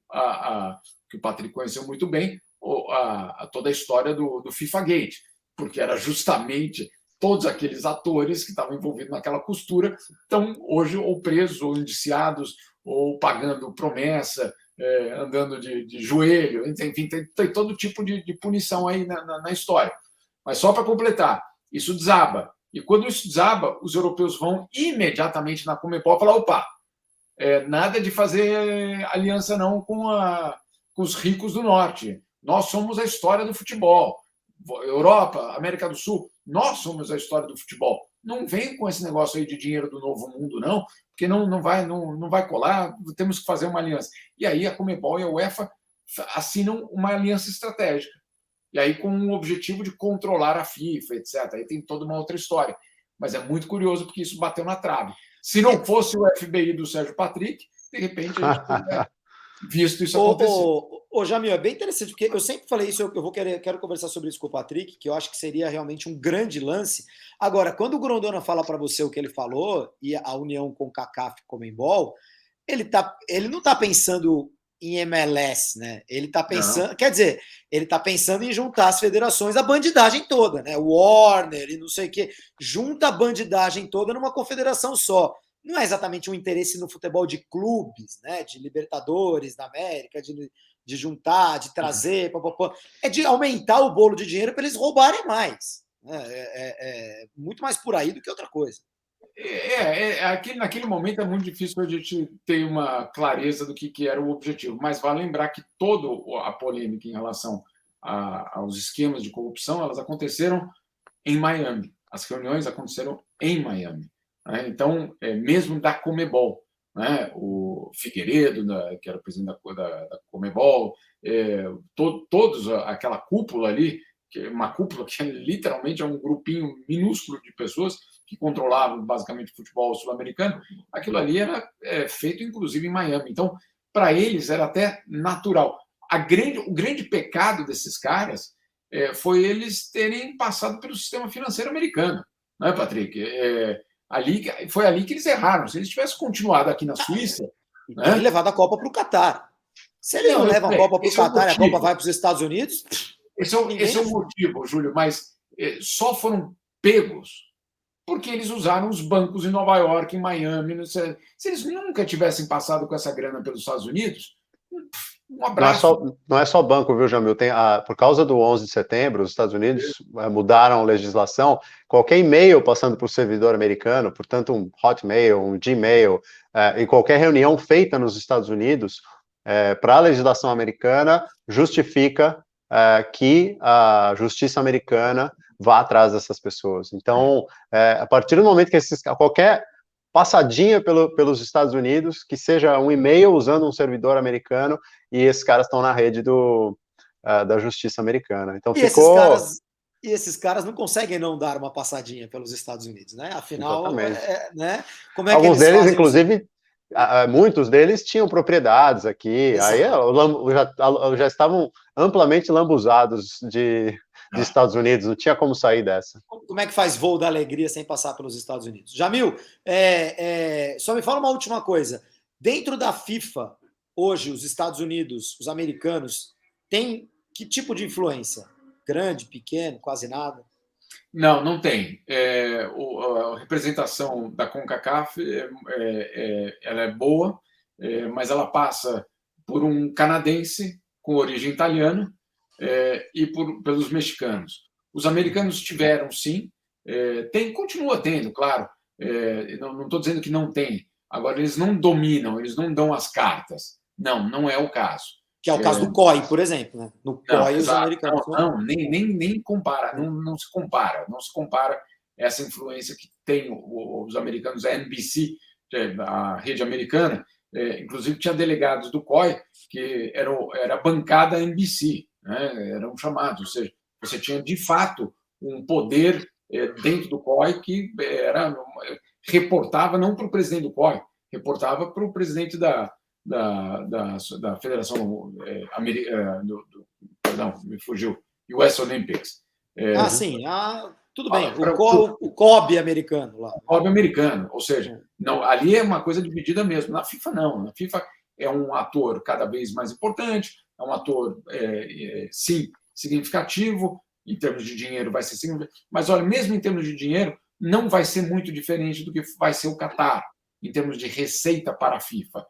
que o Patrick conheceu muito bem, toda a história do FIFA Gate, porque era justamente todos aqueles atores que estavam envolvidos naquela costura estão hoje ou presos, ou indiciados, ou pagando promessa, andando de joelho, enfim, tem todo tipo de punição aí na história. Mas só para completar, isso desaba. E quando isso desaba, os europeus vão imediatamente na Conmebol falar, opa, nada de fazer aliança não com os ricos do norte. Nós somos a história do futebol. Europa, América do Sul, nós somos a história do futebol. Não vem com esse negócio aí de dinheiro do novo mundo, não, porque não vai colar, temos que fazer uma aliança. E aí a Conmebol e a UEFA assinam uma aliança estratégica. E aí com o objetivo de controlar a FIFA, etc. Aí tem toda uma outra história. Mas é muito curioso porque isso bateu na trave. Se não fosse o FBI do Sérgio Patrick, de repente a gente teria visto isso acontecer. Jamil, é bem interessante, porque eu sempre falei isso, quero conversar sobre isso com o Patrick, que eu acho que seria realmente um grande lance. Agora, quando o Grondona fala para você o que ele falou, e a união com o CONCACAF e Conmebol, ele não está pensando em MLS, né? Ele está pensando, quer dizer, ele está pensando em juntar as federações, a bandidagem toda, né? O Warner e não sei o quê, junta a bandidagem toda numa confederação só. Não é exatamente um interesse no futebol de clubes, né? De Libertadores da América, de juntar, de trazer, é de aumentar o bolo de dinheiro para eles roubarem mais. É muito mais por aí do que outra coisa. Naquele momento é muito difícil a gente ter uma clareza do que era o objetivo, mas vale lembrar que toda a polêmica em relação aos esquemas de corrupção, elas aconteceram em Miami. As reuniões aconteceram em Miami. Né? Então, mesmo da Conmebol, né? O Figueiredo, que era o presidente da Conmebol, todos aquela cúpula ali, uma cúpula que literalmente é um grupinho minúsculo de pessoas que controlavam basicamente o futebol sul-americano, aquilo ali era feito inclusive em Miami. Então, para eles era até natural. O grande pecado desses caras foi eles terem passado pelo sistema financeiro americano, não é, Patrick? Foi ali que eles erraram. Se eles tivessem continuado aqui na Suíça... Né? Levado a Copa para o Catar. Se eles não levam a Copa para o Catar e a Copa vai para os Estados Unidos... Esse é o motivo, Júlio, mas só foram pegos porque eles usaram os bancos em Nova York, em Miami. Se eles nunca tivessem passado com essa grana pelos Estados Unidos, um abraço. Não é só banco, viu, Jamil? Por causa do 11 de setembro, os Estados Unidos mudaram a legislação. Qualquer e-mail passando por servidor americano, portanto um Hotmail, um Gmail, em qualquer reunião feita nos Estados Unidos, para a legislação americana, justifica que a justiça americana vá atrás dessas pessoas. Então, a partir do momento que qualquer passadinha pelos Estados Unidos, que seja um e-mail usando um servidor americano, e esses caras estão na rede da justiça americana. Então, E esses caras não conseguem não dar uma passadinha pelos Estados Unidos, né? Afinal, né? Como é que alguns eles deles, fazem inclusive, muitos deles tinham propriedades aqui. Exato. Aí já estavam amplamente lambuzados de Estados Unidos, não tinha como sair dessa. Como é que faz voo da alegria sem passar pelos Estados Unidos? Jamil, só me fala uma última coisa. Dentro da FIFA, hoje, os Estados Unidos, os americanos, têm que tipo de influência? Grande, pequeno, quase nada? Não tem. A representação da CONCACAF ela é boa, mas ela passa por um canadense com origem italiana e pelos mexicanos. Os americanos tiveram, sim, continua tendo, claro. Não estou dizendo que não tem. Agora, eles não dominam, eles não dão as cartas. Não é o caso. Que é o caso do COI, por exemplo, né? No COI, os americanos... Nem compara, não se compara essa influência que tem os americanos, a NBC, a rede americana, inclusive tinha delegados do COI que era a bancada NBC, né? Eram chamados, ou seja, você tinha de fato um poder dentro do COI que reportava não para o presidente do COI, reportava para o presidente da Federação Americana, não, me fugiu, US Olympics. Sim, tudo bem, o COB americano lá. O COB americano, ou seja, não, ali é uma coisa dividida mesmo. Na FIFA, não. Na FIFA é um ator cada vez mais importante, é um ator, sim, significativo, em termos de dinheiro vai ser significativo, mas olha, mesmo em termos de dinheiro, não vai ser muito diferente do que vai ser o Catar, em termos de receita para a FIFA.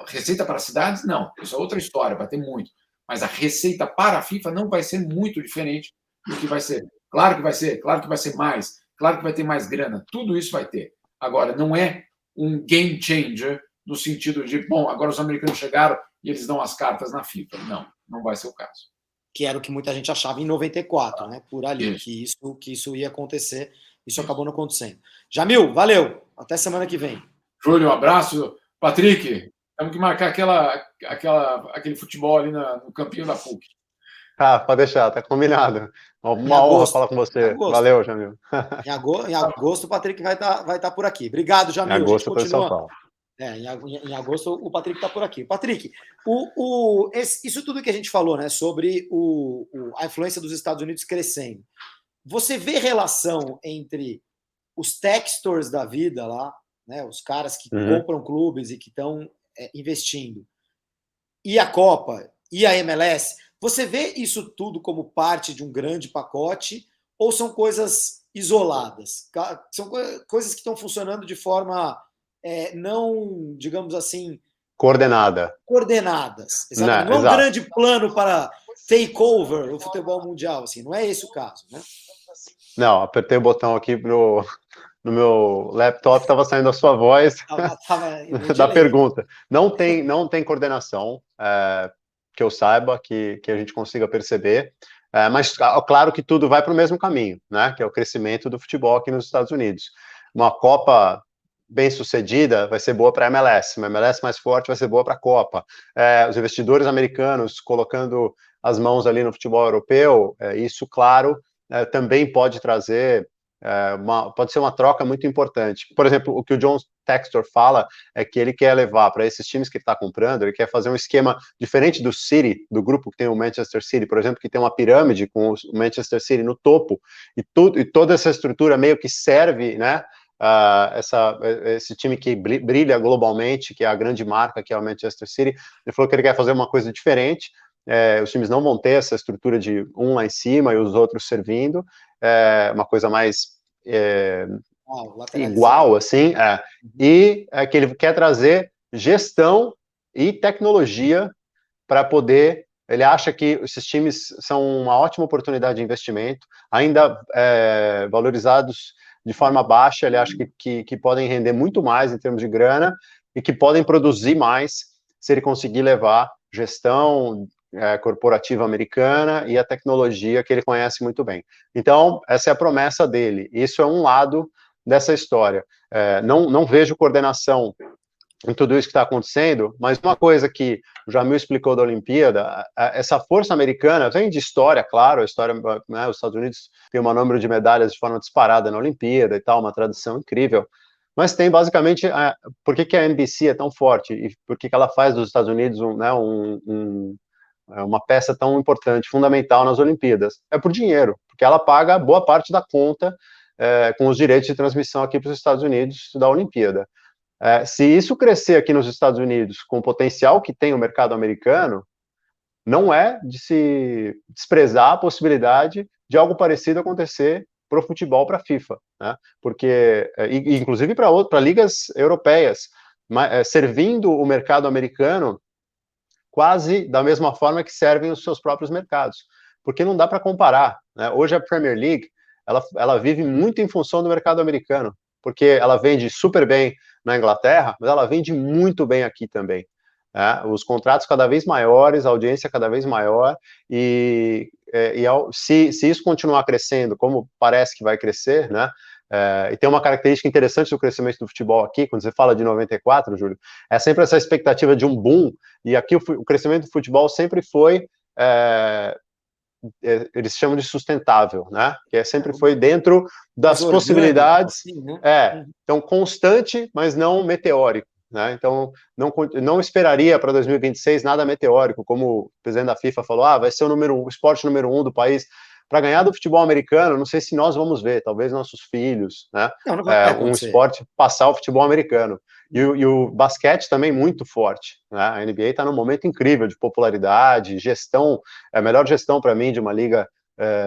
Receita para cidades, não. Isso é outra história, vai ter muito. Mas a receita para a FIFA não vai ser muito diferente do que vai ser. Claro que vai ser mais. Claro que vai ter mais grana. Tudo isso vai ter. Agora, não é um game changer no sentido de, bom, agora os americanos chegaram e eles dão as cartas na FIFA. Não vai ser o caso. Que era o que muita gente achava em 94, né? Por ali, que isso ia acontecer. Isso acabou não acontecendo. Jamil, valeu. Até semana que vem. Júlio, um abraço. Patrick, temos que marcar aquele futebol ali no campinho da PUC. Pode deixar, tá combinado. Uma honra falar com você. Valeu, Jamil. Em agosto o Patrick vai tá por aqui. Obrigado, Jamil. Em agosto, para São Paulo. Em agosto o Patrick está por aqui. Patrick, isso tudo que a gente falou, né, sobre a influência dos Estados Unidos crescendo, você vê relação entre os Textors da vida lá, né, os caras que compram clubes e que estão investindo, e a Copa, e a MLS, você vê isso tudo como parte de um grande pacote ou são coisas isoladas? São coisas que estão funcionando de forma não, digamos assim... Coordenadas. Exatamente. Não é um grande plano para take over o futebol mundial, assim, não é esse o caso, né? Não, apertei o botão aqui no meu laptop, estava saindo a sua voz da pergunta. Não tem coordenação, que eu saiba, que a gente consiga perceber, mas claro que tudo vai para o mesmo caminho, né? Que é o crescimento do futebol aqui nos Estados Unidos. Uma Copa bem sucedida vai ser boa para a MLS, uma MLS mais forte vai ser boa para a Copa. Os investidores americanos colocando as mãos ali no futebol europeu, isso, claro, também pode trazer, pode ser uma troca muito importante. Por exemplo, o que o John Textor fala é que ele quer levar para esses times que ele está comprando, ele quer fazer um esquema diferente do City, do grupo que tem o Manchester City, por exemplo, que tem uma pirâmide com o Manchester City no topo, e toda essa estrutura meio que serve, né, esse time que brilha globalmente, que é a grande marca, que é o Manchester City. Ele falou que ele quer fazer uma coisa diferente, os times não vão ter essa estrutura de um lá em cima e os outros servindo, uma coisa mais igual, assim, e que ele quer trazer gestão e tecnologia para poder... Ele acha que esses times são uma ótima oportunidade de investimento, ainda valorizados de forma baixa. Ele acha que podem render muito mais em termos de grana e que podem produzir mais se ele conseguir levar gestão, corporativa americana e a tecnologia que ele conhece muito bem. Então, essa é a promessa dele. Isso é um lado dessa história. Não vejo coordenação em tudo isso que está acontecendo, mas uma coisa que o Jamil explicou da Olimpíada, essa força americana vem de história, claro, a história, né, os Estados Unidos tem um número de medalhas de forma disparada na Olimpíada e tal, uma tradição incrível, mas tem basicamente, por que a NBC é tão forte e por que ela faz dos Estados Unidos uma peça tão importante, fundamental nas Olimpíadas? É por dinheiro, porque ela paga boa parte da conta com os direitos de transmissão aqui para os Estados Unidos da Olimpíada. Se isso crescer aqui nos Estados Unidos com o potencial que tem o mercado americano, não é de se desprezar a possibilidade de algo parecido acontecer para o futebol, para a FIFA, né? Porque, inclusive para ligas europeias, servindo o mercado americano quase da mesma forma que servem os seus próprios mercados, porque não dá para comparar, né? Hoje a Premier League, ela vive muito em função do mercado americano, porque ela vende super bem na Inglaterra, mas ela vende muito bem aqui também. Os contratos cada vez maiores, a audiência cada vez maior, se isso continuar crescendo, como parece que vai crescer, né? E tem uma característica interessante do crescimento do futebol aqui, quando você fala de 94, Júlio, é sempre essa expectativa de um boom, e aqui o crescimento do futebol sempre foi eles chamam de sustentável, né? Que sempre foi dentro das possibilidades, assim, né? Então constante, mas não meteórico, né? Então não esperaria para 2026 nada meteórico, como o presidente da FIFA falou, vai ser o esporte número 1 do país. Para ganhar do futebol americano, não sei se nós vamos ver, talvez nossos filhos, né? Não vai acontecer. Um esporte passar o futebol americano. E o basquete também muito forte, né? A NBA está num momento incrível de popularidade, gestão, a melhor gestão para mim de uma liga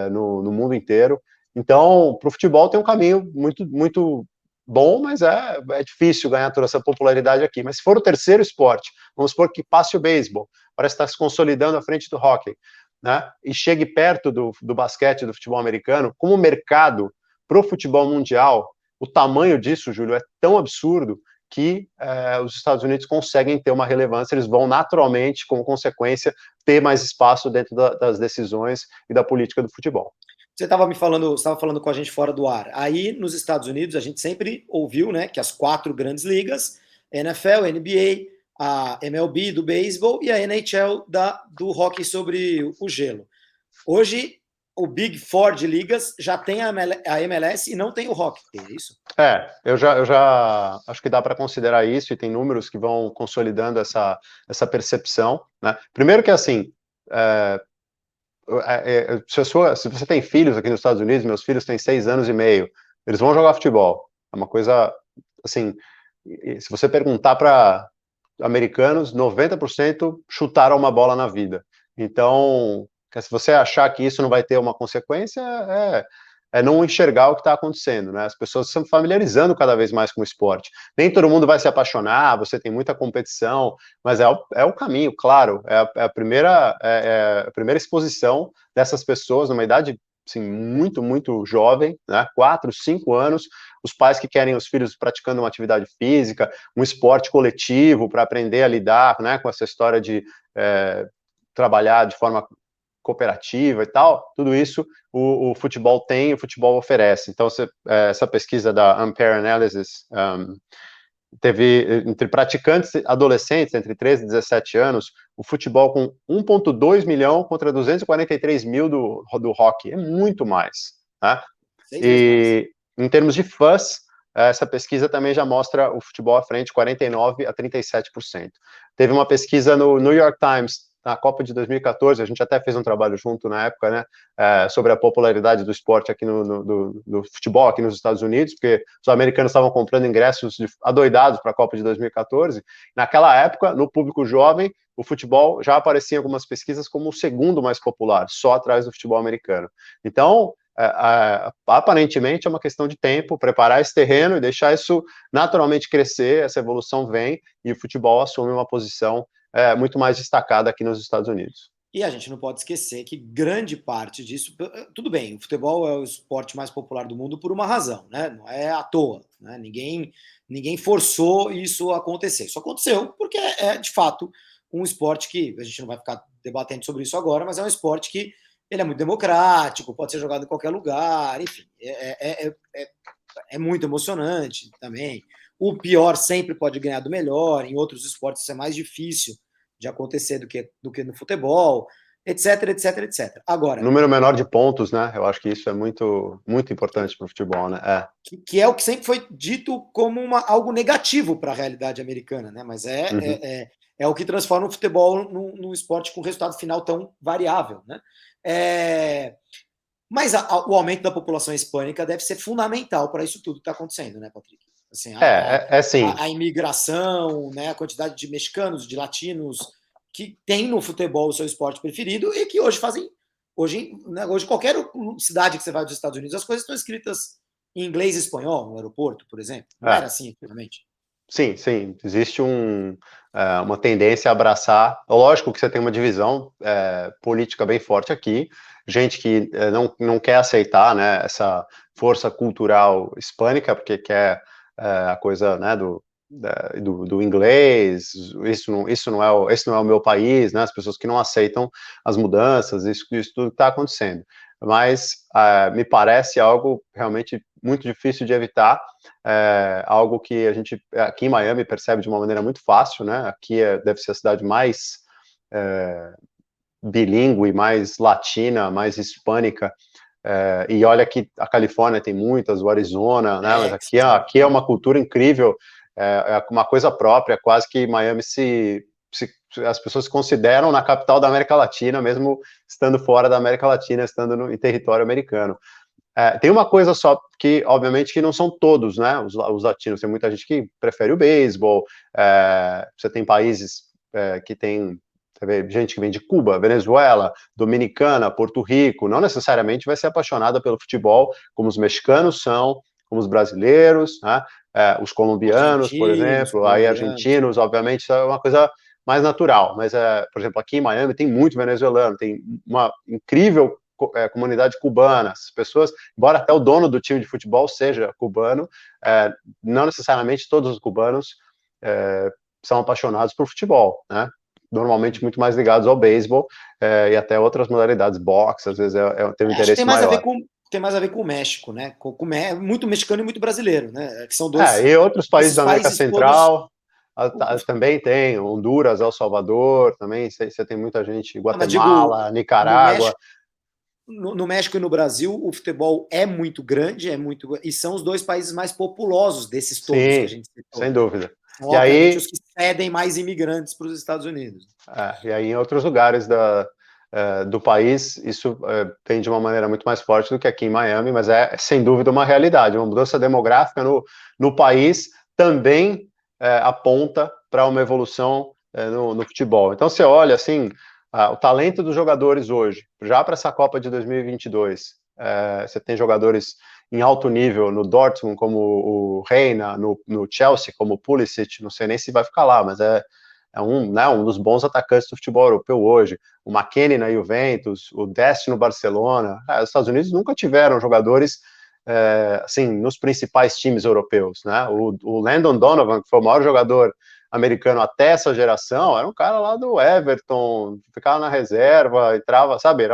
no mundo inteiro. Então, para o futebol tem um caminho muito, muito bom, mas é difícil ganhar toda essa popularidade aqui. Mas se for o terceiro esporte, vamos supor que passe o beisebol, parece estar se consolidando à frente do hóquei, né? E chegue perto do basquete, do futebol americano, como mercado para o futebol mundial, o tamanho disso, Júlio, é tão absurdo que os Estados Unidos conseguem ter uma relevância, eles vão naturalmente, como consequência, ter mais espaço dentro das decisões e da política do futebol. Você estava falando com a gente fora do ar. Aí, nos Estados Unidos, a gente sempre ouviu, né, que as 4 grandes ligas, NFL, NBA, a MLB do beisebol e a NHL do hóquei sobre o gelo. Hoje, o Big Four de ligas já tem a MLS e não tem o hóquei, é isso? Eu já acho que dá para considerar isso, e tem números que vão consolidando essa percepção, né? Primeiro que, assim, se você tem filhos aqui nos Estados Unidos, meus filhos têm 6 anos e meio, eles vão jogar futebol. É uma coisa, assim, se você perguntar para americanos, 90% chutaram uma bola na vida. Então, se você achar que isso não vai ter uma consequência, é não enxergar o que está acontecendo, né? As pessoas estão familiarizando cada vez mais com o esporte. Nem todo mundo vai se apaixonar, você tem muita competição, mas é o caminho, claro. É a primeira exposição dessas pessoas numa idade assim, muito, muito jovem, né? 4, 5 anos, os pais que querem os filhos praticando uma atividade física, um esporte coletivo para aprender a lidar, né, com essa história de trabalhar de forma cooperativa e tal, tudo isso o futebol tem, o futebol oferece. Então, essa pesquisa da Ampere Analysis teve, entre praticantes adolescentes, entre 13 e 17 anos, o futebol com 1,2 milhão contra 243 mil do hóquei, é muito mais, né? E em termos de fãs, essa pesquisa também já mostra o futebol à frente, 49% a 37%. Teve uma pesquisa no New York Times, na Copa de 2014, a gente até fez um trabalho junto na época, né, sobre a popularidade do esporte aqui do futebol aqui nos Estados Unidos, porque os americanos estavam comprando ingressos adoidados para a Copa de 2014. Naquela época, no público jovem, o futebol já aparecia em algumas pesquisas como o segundo mais popular, só atrás do futebol americano. Então, aparentemente é uma questão de tempo, preparar esse terreno e deixar isso naturalmente crescer, essa evolução vem e o futebol assume uma posição muito mais destacada aqui nos Estados Unidos. E a gente não pode esquecer que grande parte disso, tudo bem, o futebol é o esporte mais popular do mundo por uma razão, né? Não é à toa, né? Ninguém forçou isso a acontecer. Isso aconteceu porque é de fato um esporte que, a gente não vai ficar debatendo sobre isso agora, mas é um esporte que ele é muito democrático, pode ser jogado em qualquer lugar, enfim, é muito emocionante também. O pior sempre pode ganhar do melhor, em outros esportes isso é mais difícil de acontecer do que no futebol, etc, etc, etc. Agora, número menor de pontos, né? Eu acho que isso é muito, muito importante para o futebol, né? Que é o que sempre foi dito como algo negativo para a realidade americana, né? Mas é o que transforma o futebol num esporte com resultado final tão variável, né? Mas o aumento da população hispânica deve ser fundamental para isso tudo que está acontecendo, né, Patrick? Assim, sim. A imigração, né, a quantidade de mexicanos, de latinos que tem no futebol o seu esporte preferido e que hoje fazem. Hoje qualquer cidade que você vai dos Estados Unidos, as coisas estão escritas em inglês e espanhol no aeroporto, por exemplo. Não era assim antigamente. Sim, sim. Existe uma tendência a abraçar. Lógico que você tem uma divisão política bem forte aqui, gente que não quer aceitar, né, essa força cultural hispânica, porque quer a coisa, né, do inglês, esse não é o meu país, né, as pessoas que não aceitam as mudanças, isso tudo está acontecendo. Mas me parece algo realmente muito difícil de evitar, algo que a gente aqui em Miami percebe de uma maneira muito fácil, né? Aqui deve ser a cidade mais bilíngue, mais latina, mais hispânica, e olha que a Califórnia tem muitas, o Arizona, né? Mas aqui é uma cultura incrível, é uma coisa própria, quase que Miami as pessoas se consideram na capital da América Latina, mesmo estando fora da América Latina, estando em território americano. Tem uma coisa só que, obviamente, que não são todos, né, os latinos. Tem muita gente que prefere o beisebol. Você tem países que tem gente que vem de Cuba, Venezuela, Dominicana, Porto Rico. Não necessariamente vai ser apaixonada pelo futebol, como os mexicanos são, como os brasileiros, né, os colombianos, por exemplo, aí argentinos, obviamente, isso é uma coisa mais natural. Mas, por exemplo, aqui em Miami tem muito venezuelano, tem uma incrível comunidade cubana, as pessoas, embora até o dono do time de futebol seja cubano, não necessariamente todos os cubanos são apaixonados por futebol, né? Normalmente muito mais ligados ao beisebol e até outras modalidades, boxe, às vezes tem um interesse maior. Tem mais a ver com o México, né? Muito mexicano e muito brasileiro, né? Que são dois. E outros países da América Central. Também tem Honduras, El Salvador, também você tem muita gente, Guatemala, Nicarágua. No México e no Brasil, o futebol é muito grande, e são os dois países mais populosos desses todos que a gente citou. Sem dúvida. São, obviamente, os que cedem mais imigrantes para os Estados Unidos. E aí, em outros lugares do país, isso tem de uma maneira muito mais forte do que aqui em Miami, mas é sem dúvida uma realidade. Uma mudança demográfica no país também aponta para uma evolução no futebol. Então, você olha assim. O talento dos jogadores hoje, já para essa Copa de 2022, você tem jogadores em alto nível no Dortmund, como o Reina, no Chelsea, como o Pulisic, não sei nem se vai ficar lá, mas é um dos bons atacantes do futebol europeu hoje. O McKennie na Juventus, o Dest no Barcelona. Os Estados Unidos nunca tiveram jogadores assim, nos principais times europeus, né? O Landon Donovan, que foi o maior jogador americano até essa geração, era um cara lá do Everton, ficava na reserva, entrava, sabe,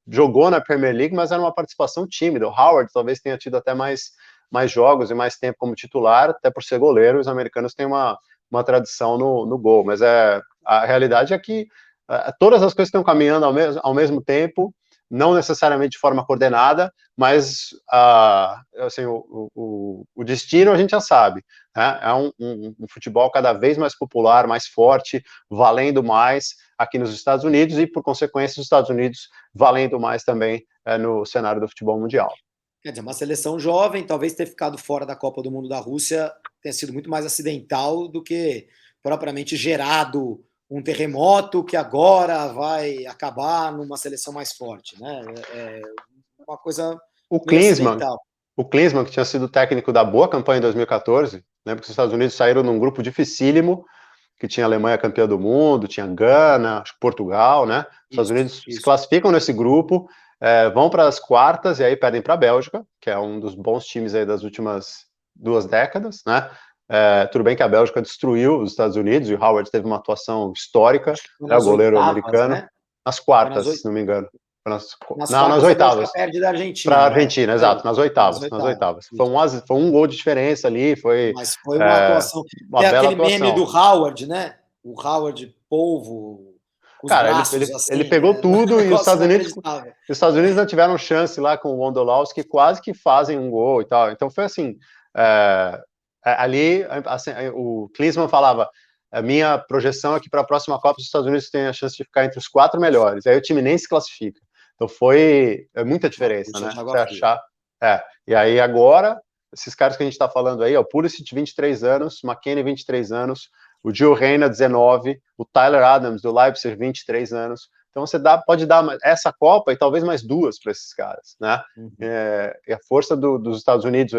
jogou na Premier League, mas era uma participação tímida. O Howard talvez tenha tido até mais jogos e mais tempo como titular, até por ser goleiro, os americanos têm uma tradição no gol, mas a realidade é que todas as coisas estão caminhando ao mesmo tempo, não necessariamente de forma coordenada, mas assim, o destino a gente já sabe, né? É um futebol cada vez mais popular, mais forte, valendo mais aqui nos Estados Unidos e, por consequência, os Estados Unidos valendo mais também no cenário do futebol mundial. Quer dizer, uma seleção jovem, talvez ter ficado fora da Copa do Mundo da Rússia tenha sido muito mais acidental do que propriamente gerado um terremoto que agora vai acabar numa seleção mais forte, né? É uma coisa acidental. O Klinsmann, que tinha sido técnico da boa campanha em 2014, né, porque os Estados Unidos saíram num grupo dificílimo, que tinha a Alemanha campeã do mundo, tinha Gana, acho que Portugal, né? Os Estados Unidos se classificam nesse grupo, vão para as quartas e aí perdem para a Bélgica, que é um dos bons times aí das últimas 2 décadas, né? Tudo bem que a Bélgica destruiu os Estados Unidos, e o Howard teve uma atuação histórica, o goleiro americano, né? nas quartas, se não me engano. Nas nas quartas, a Bélgica oitavas. perde da Argentina. Para a Argentina, exato, nas oitavas. Foi um gol de diferença ali, mas foi uma atuação. Uma Tem bela aquele atuação. meme do Howard, né? O Howard polvo, com os braços assim. Ele pegou tudo e os Estados Unidos não tiveram chance lá com o Wondolowski, que quase que fazem um gol e tal. Então foi assim, ali assim, o Klinsmann falava, a minha projeção é que para a próxima Copa os Estados Unidos têm a chance de ficar entre os 4 melhores, aí o time nem se classifica. Então foi muita diferença, né? Você achar. E aí agora, esses caras que a gente está falando aí, o Pulisic, 23 anos, McKennie, 23 anos, o Gio Reyna, 19, o Tyler Adams, do Leipzig, 23 anos. Então você pode dar essa Copa e talvez mais 2 para esses caras, né? E a força dos Estados Unidos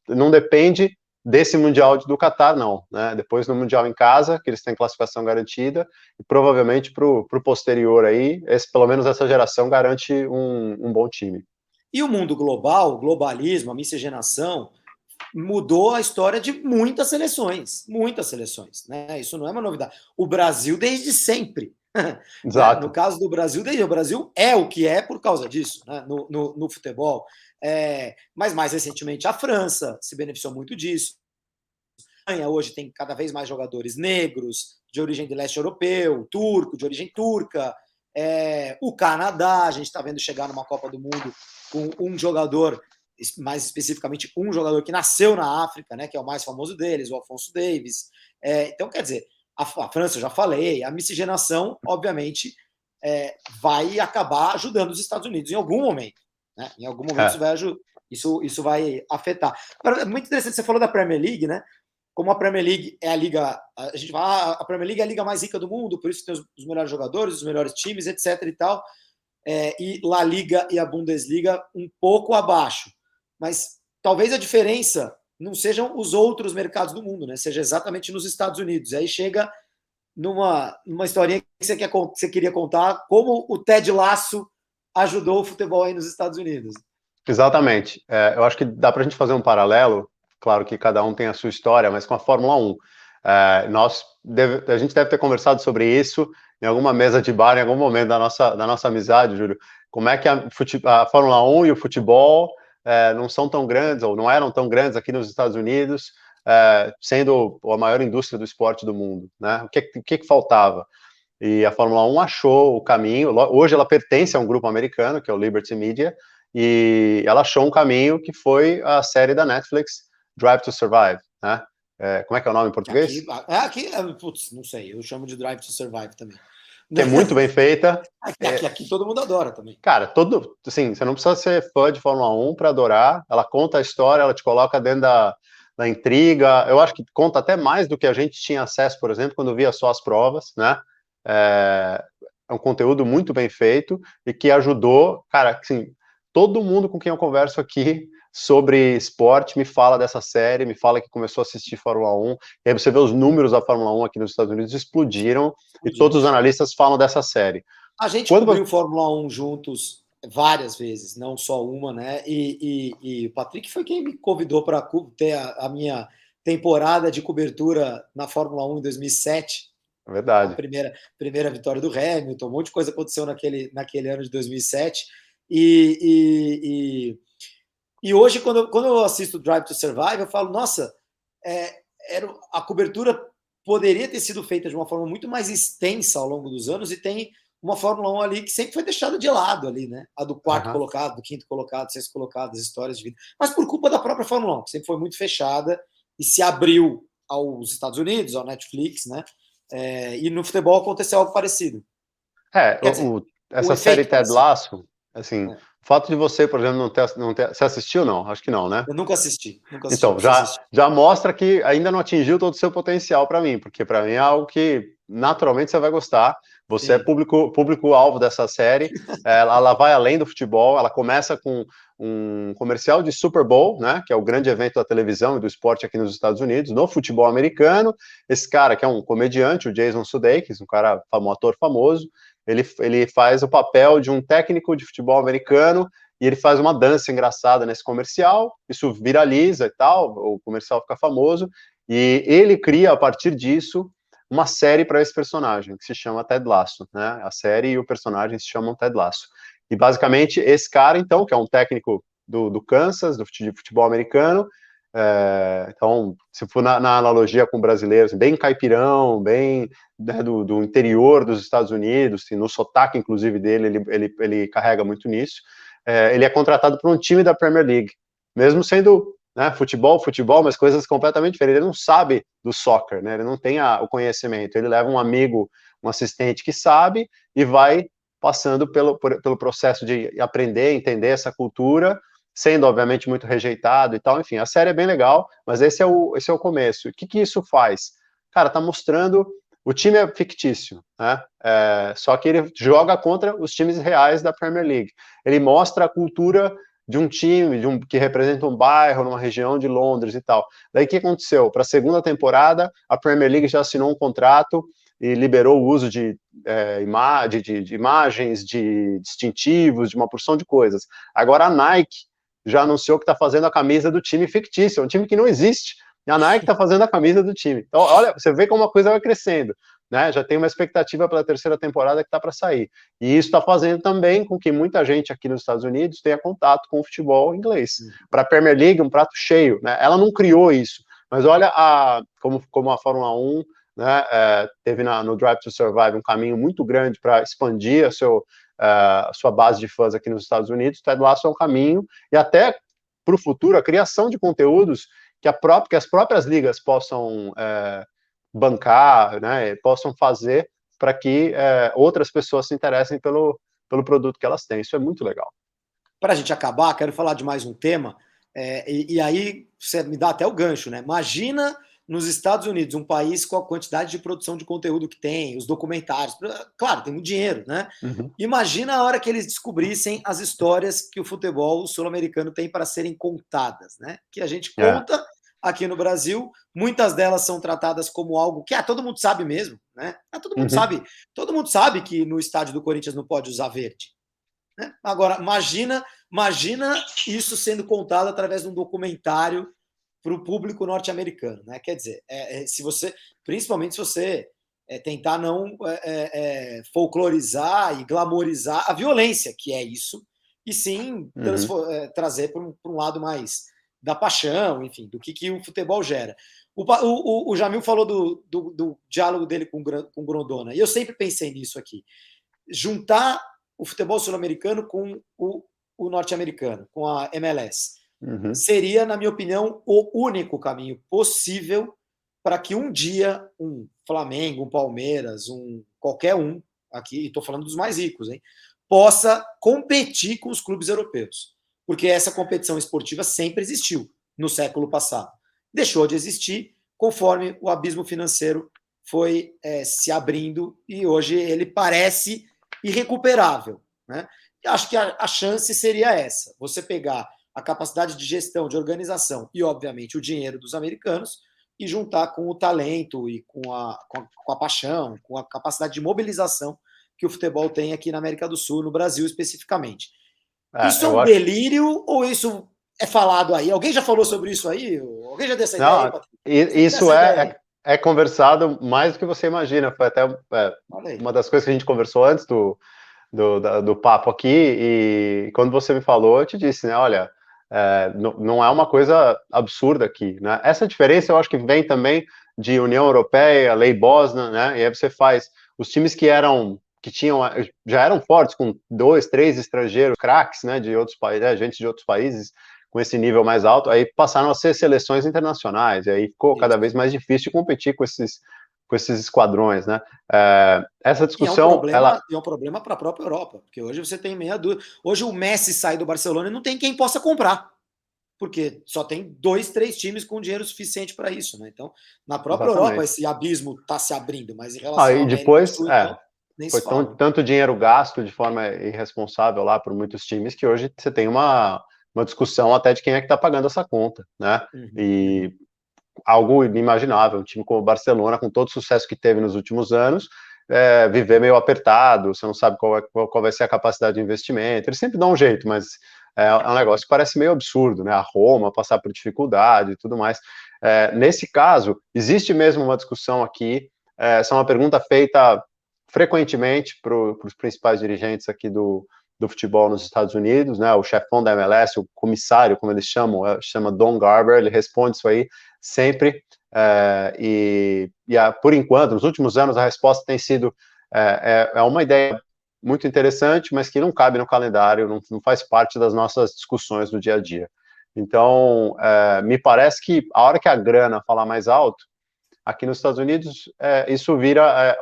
não depende desse Mundial do Catar, não, né? Depois no Mundial em casa, que eles têm classificação garantida, e provavelmente para o posterior aí, pelo menos essa geração garante um bom time. E o mundo global, o globalismo, a miscigenação, mudou a história de muitas seleções, né? Isso não é uma novidade. O Brasil desde sempre. Exato. No caso do Brasil, o Brasil é o que é por causa disso, né? no futebol. Mas mais recentemente a França se beneficiou muito disso. A Espanha hoje tem cada vez mais jogadores negros, de origem de leste europeu, turco, de origem turca. O Canadá, a gente está vendo chegar numa Copa do Mundo com um jogador, mais especificamente um jogador que nasceu na África, né, que é o mais famoso deles, o Alphonso Davies. Então, quer dizer, a França, eu já falei, a miscigenação, obviamente, vai acabar ajudando os Estados Unidos em algum momento. Né? Em algum momento isso vai afetar. Agora, é muito interessante, você falou da Premier League, né? Como a Premier League é a liga, a gente fala, a Premier League é a liga mais rica do mundo, por isso tem os melhores jogadores, os melhores times, etc. e tal. E La Liga e a Bundesliga um pouco abaixo. Mas talvez a diferença não sejam os outros mercados do mundo, né? Seja exatamente nos Estados Unidos. E aí chega numa historinha que você queria contar, como o Ted Lasso ajudou o futebol aí nos Estados Unidos. Exatamente. Eu acho que dá para a gente fazer um paralelo, claro que cada um tem a sua história, mas com a Fórmula 1. A gente deve ter conversado sobre isso em alguma mesa de bar, em algum momento da nossa amizade, Júlio. Como é que a Fórmula 1 e o futebol não são tão grandes, ou não eram tão grandes aqui nos Estados Unidos, sendo a maior indústria do esporte do mundo, né? O que faltava? E a Fórmula 1 achou o caminho. Hoje ela pertence a um grupo americano, que é o Liberty Media, e ela achou um caminho que foi a série da Netflix, Drive to Survive, né? Como é que é o nome em português? Putz, não sei, eu chamo de Drive to Survive também. Que é muito bem feita. Aqui todo mundo adora também. Cara, assim, você não precisa ser fã de Fórmula 1 para adorar. Ela conta a história, ela te coloca dentro da intriga. Eu acho que conta até mais do que a gente tinha acesso, por exemplo, quando via só as provas, né? É um conteúdo muito bem feito e que ajudou, cara, assim, todo mundo com quem eu converso aqui sobre esporte me fala dessa série, me fala que começou a assistir Fórmula 1, e aí você vê os números da Fórmula 1 aqui nos Estados Unidos explodiram, e todos os analistas falam dessa série. A gente cobriu Fórmula 1 juntos várias vezes, não só uma, né? E o Patrick foi quem me convidou para ter a minha temporada de cobertura na Fórmula 1 em 2007. É verdade. A primeira vitória do Hamilton, um monte de coisa aconteceu naquele ano de 2007. E hoje, quando eu assisto Drive to Survive, eu falo, nossa, a cobertura poderia ter sido feita de uma forma muito mais extensa ao longo dos anos, e tem uma Fórmula 1 ali que sempre foi deixada de lado ali, né? A do quarto colocado, do quinto colocado, sexto colocado, as histórias de vida. Mas por culpa da própria Fórmula 1, que sempre foi muito fechada e se abriu aos Estados Unidos, ao Netflix, né? E no futebol aconteceu algo parecido. Essa série Ted Lasso, assim, o fato de você, por exemplo, não ter. Você assistiu, não? Acho que não, né? Eu nunca assisti. Então, já mostra que ainda não atingiu todo o seu potencial para mim, porque para mim é algo que naturalmente você vai gostar. Você Sim. É público-alvo dessa série. Ela vai além do futebol. Ela começa com um comercial de Super Bowl, né? Que é o grande evento da televisão e do esporte aqui nos Estados Unidos, no futebol americano. Esse cara, que é um comediante, o Jason Sudeikis, um ator famoso, ele faz o papel de um técnico de futebol americano, e ele faz uma dança engraçada nesse comercial, isso viraliza e tal, o comercial fica famoso, E ele cria, a partir disso, uma série para esse personagem, que se chama Ted Lasso, né? A série e o personagem se chamam Ted Lasso. E, basicamente, esse cara, então, que é um técnico do Kansas, de futebol americano, então, se for na analogia com brasileiros, bem caipirão, bem, né, do interior dos Estados Unidos, e no sotaque, inclusive, dele, ele carrega muito nisso, ele é contratado para um time da Premier League, mesmo sendo, né, futebol, mas coisas completamente diferentes. Ele não sabe do soccer, né, ele não tem o conhecimento, ele leva um amigo, um assistente que sabe, e vai passando pelo processo de aprender, entender essa cultura, sendo, obviamente, muito rejeitado e tal. Enfim, a série é bem legal, mas esse é o começo. O que isso faz? Cara, tá mostrando... O time é fictício, né? Só que ele joga contra os times reais da Premier League. Ele mostra a cultura de um time, que representa um bairro, numa região de Londres e tal. Daí, o que aconteceu? Para a segunda temporada, a Premier League já assinou um contrato e liberou o uso de imagens, de distintivos, de uma porção de coisas. Agora, a Nike já anunciou que está fazendo a camisa do time fictício, é um time que não existe, e a Nike está fazendo a camisa do time. Então, olha, você vê como a coisa vai crescendo, né? Já tem uma expectativa para a terceira temporada que está para sair. E isso está fazendo também com que muita gente aqui nos Estados Unidos tenha contato com o futebol inglês. Para a Premier League, um prato cheio, né? Ela não criou isso, mas olha como a Fórmula 1, né, teve no Drive to Survive um caminho muito grande para expandir a sua base de fãs aqui nos Estados Unidos. Ted Lasso é um caminho, e até para o futuro, a criação de conteúdos que as próprias ligas possam bancar, né, possam fazer para que outras pessoas se interessem pelo produto que elas têm. Isso é muito legal. Para a gente acabar, quero falar de mais um tema, e aí você me dá até o gancho, né? Imagina nos Estados Unidos, um país com a quantidade de produção de conteúdo que tem, os documentários, claro, tem muito dinheiro, né? Uhum. Imagina a hora que eles descobrissem as histórias que o futebol sul-americano tem para serem contadas, né? Que a gente conta aqui no Brasil, muitas delas são tratadas como algo que todo mundo sabe mesmo, né? Todo mundo sabe que no estádio do Corinthians não pode usar verde, né? Agora, imagina isso sendo contado através de um documentário para o público norte-americano, né? Quer dizer, principalmente se você tentar não folclorizar e glamorizar a violência, que é isso, e sim trazer para um lado mais da paixão, enfim, do que o futebol gera. O Jamil falou do diálogo dele com o Grondona, e eu sempre pensei nisso aqui. Juntar o futebol sul-americano com o norte-americano, com a MLS. Seria, na minha opinião, o único caminho possível para que um dia um Flamengo, um Palmeiras, qualquer um, aqui, estou falando dos mais ricos, hein, possa competir com os clubes europeus. Porque essa competição esportiva sempre existiu no século passado. Deixou de existir conforme o abismo financeiro foi se abrindo e hoje ele parece irrecuperável, né? Acho que a chance seria essa, você pegar a capacidade de gestão, de organização e, obviamente, o dinheiro dos americanos e juntar com o talento e com a paixão, com a capacidade de mobilização que o futebol tem aqui na América do Sul, no Brasil especificamente. Isso é um delírio ou isso é falado aí? Alguém já falou sobre isso aí? Alguém já deu essa ideia aí, Patrick? Isso é conversado mais do que você imagina. Foi até uma das coisas que a gente conversou antes do papo aqui, e quando você me falou, eu te disse, né, olha, não é uma coisa absurda aqui, né? Essa diferença eu acho que vem também de União Europeia, Lei Bosna, né? E aí você faz os times que já eram fortes com 2, 3 estrangeiros, craques, né, de outros países, gente de outros países com esse nível mais alto, aí passaram a ser seleções internacionais, e aí ficou cada vez mais difícil competir com esses esquadrões, né? Essa discussão... E é um problema para a própria Europa, porque hoje você tem meia dúvida. Hoje o Messi sai do Barcelona e não tem quem possa comprar, porque só tem 2, 3 times com dinheiro suficiente para isso, né? Então, na própria Europa, esse abismo está se abrindo, mas em relação e depois, Sul, então, nem foi se fala. tanto dinheiro gasto de forma irresponsável lá por muitos times que hoje você tem uma discussão até de quem é que está pagando essa conta, né? E algo inimaginável, um time como o Barcelona, com todo o sucesso que teve nos últimos anos, viver meio apertado, você não sabe qual vai ser a capacidade de investimento, eles sempre dão um jeito, mas é um negócio que parece meio absurdo, né? A Roma passar por dificuldade e tudo mais. Nesse caso, existe mesmo uma discussão aqui, essa é uma pergunta feita frequentemente para os principais dirigentes aqui do futebol nos Estados Unidos, né? O chefão da MLS, o comissário, como eles chamam, chama Don Garber, ele responde isso aí sempre, por enquanto, nos últimos anos, a resposta tem sido uma ideia muito interessante, mas que não cabe no calendário, não faz parte das nossas discussões do dia a dia. Então, me parece que a hora que a grana falar mais alto, aqui nos Estados Unidos, isso vira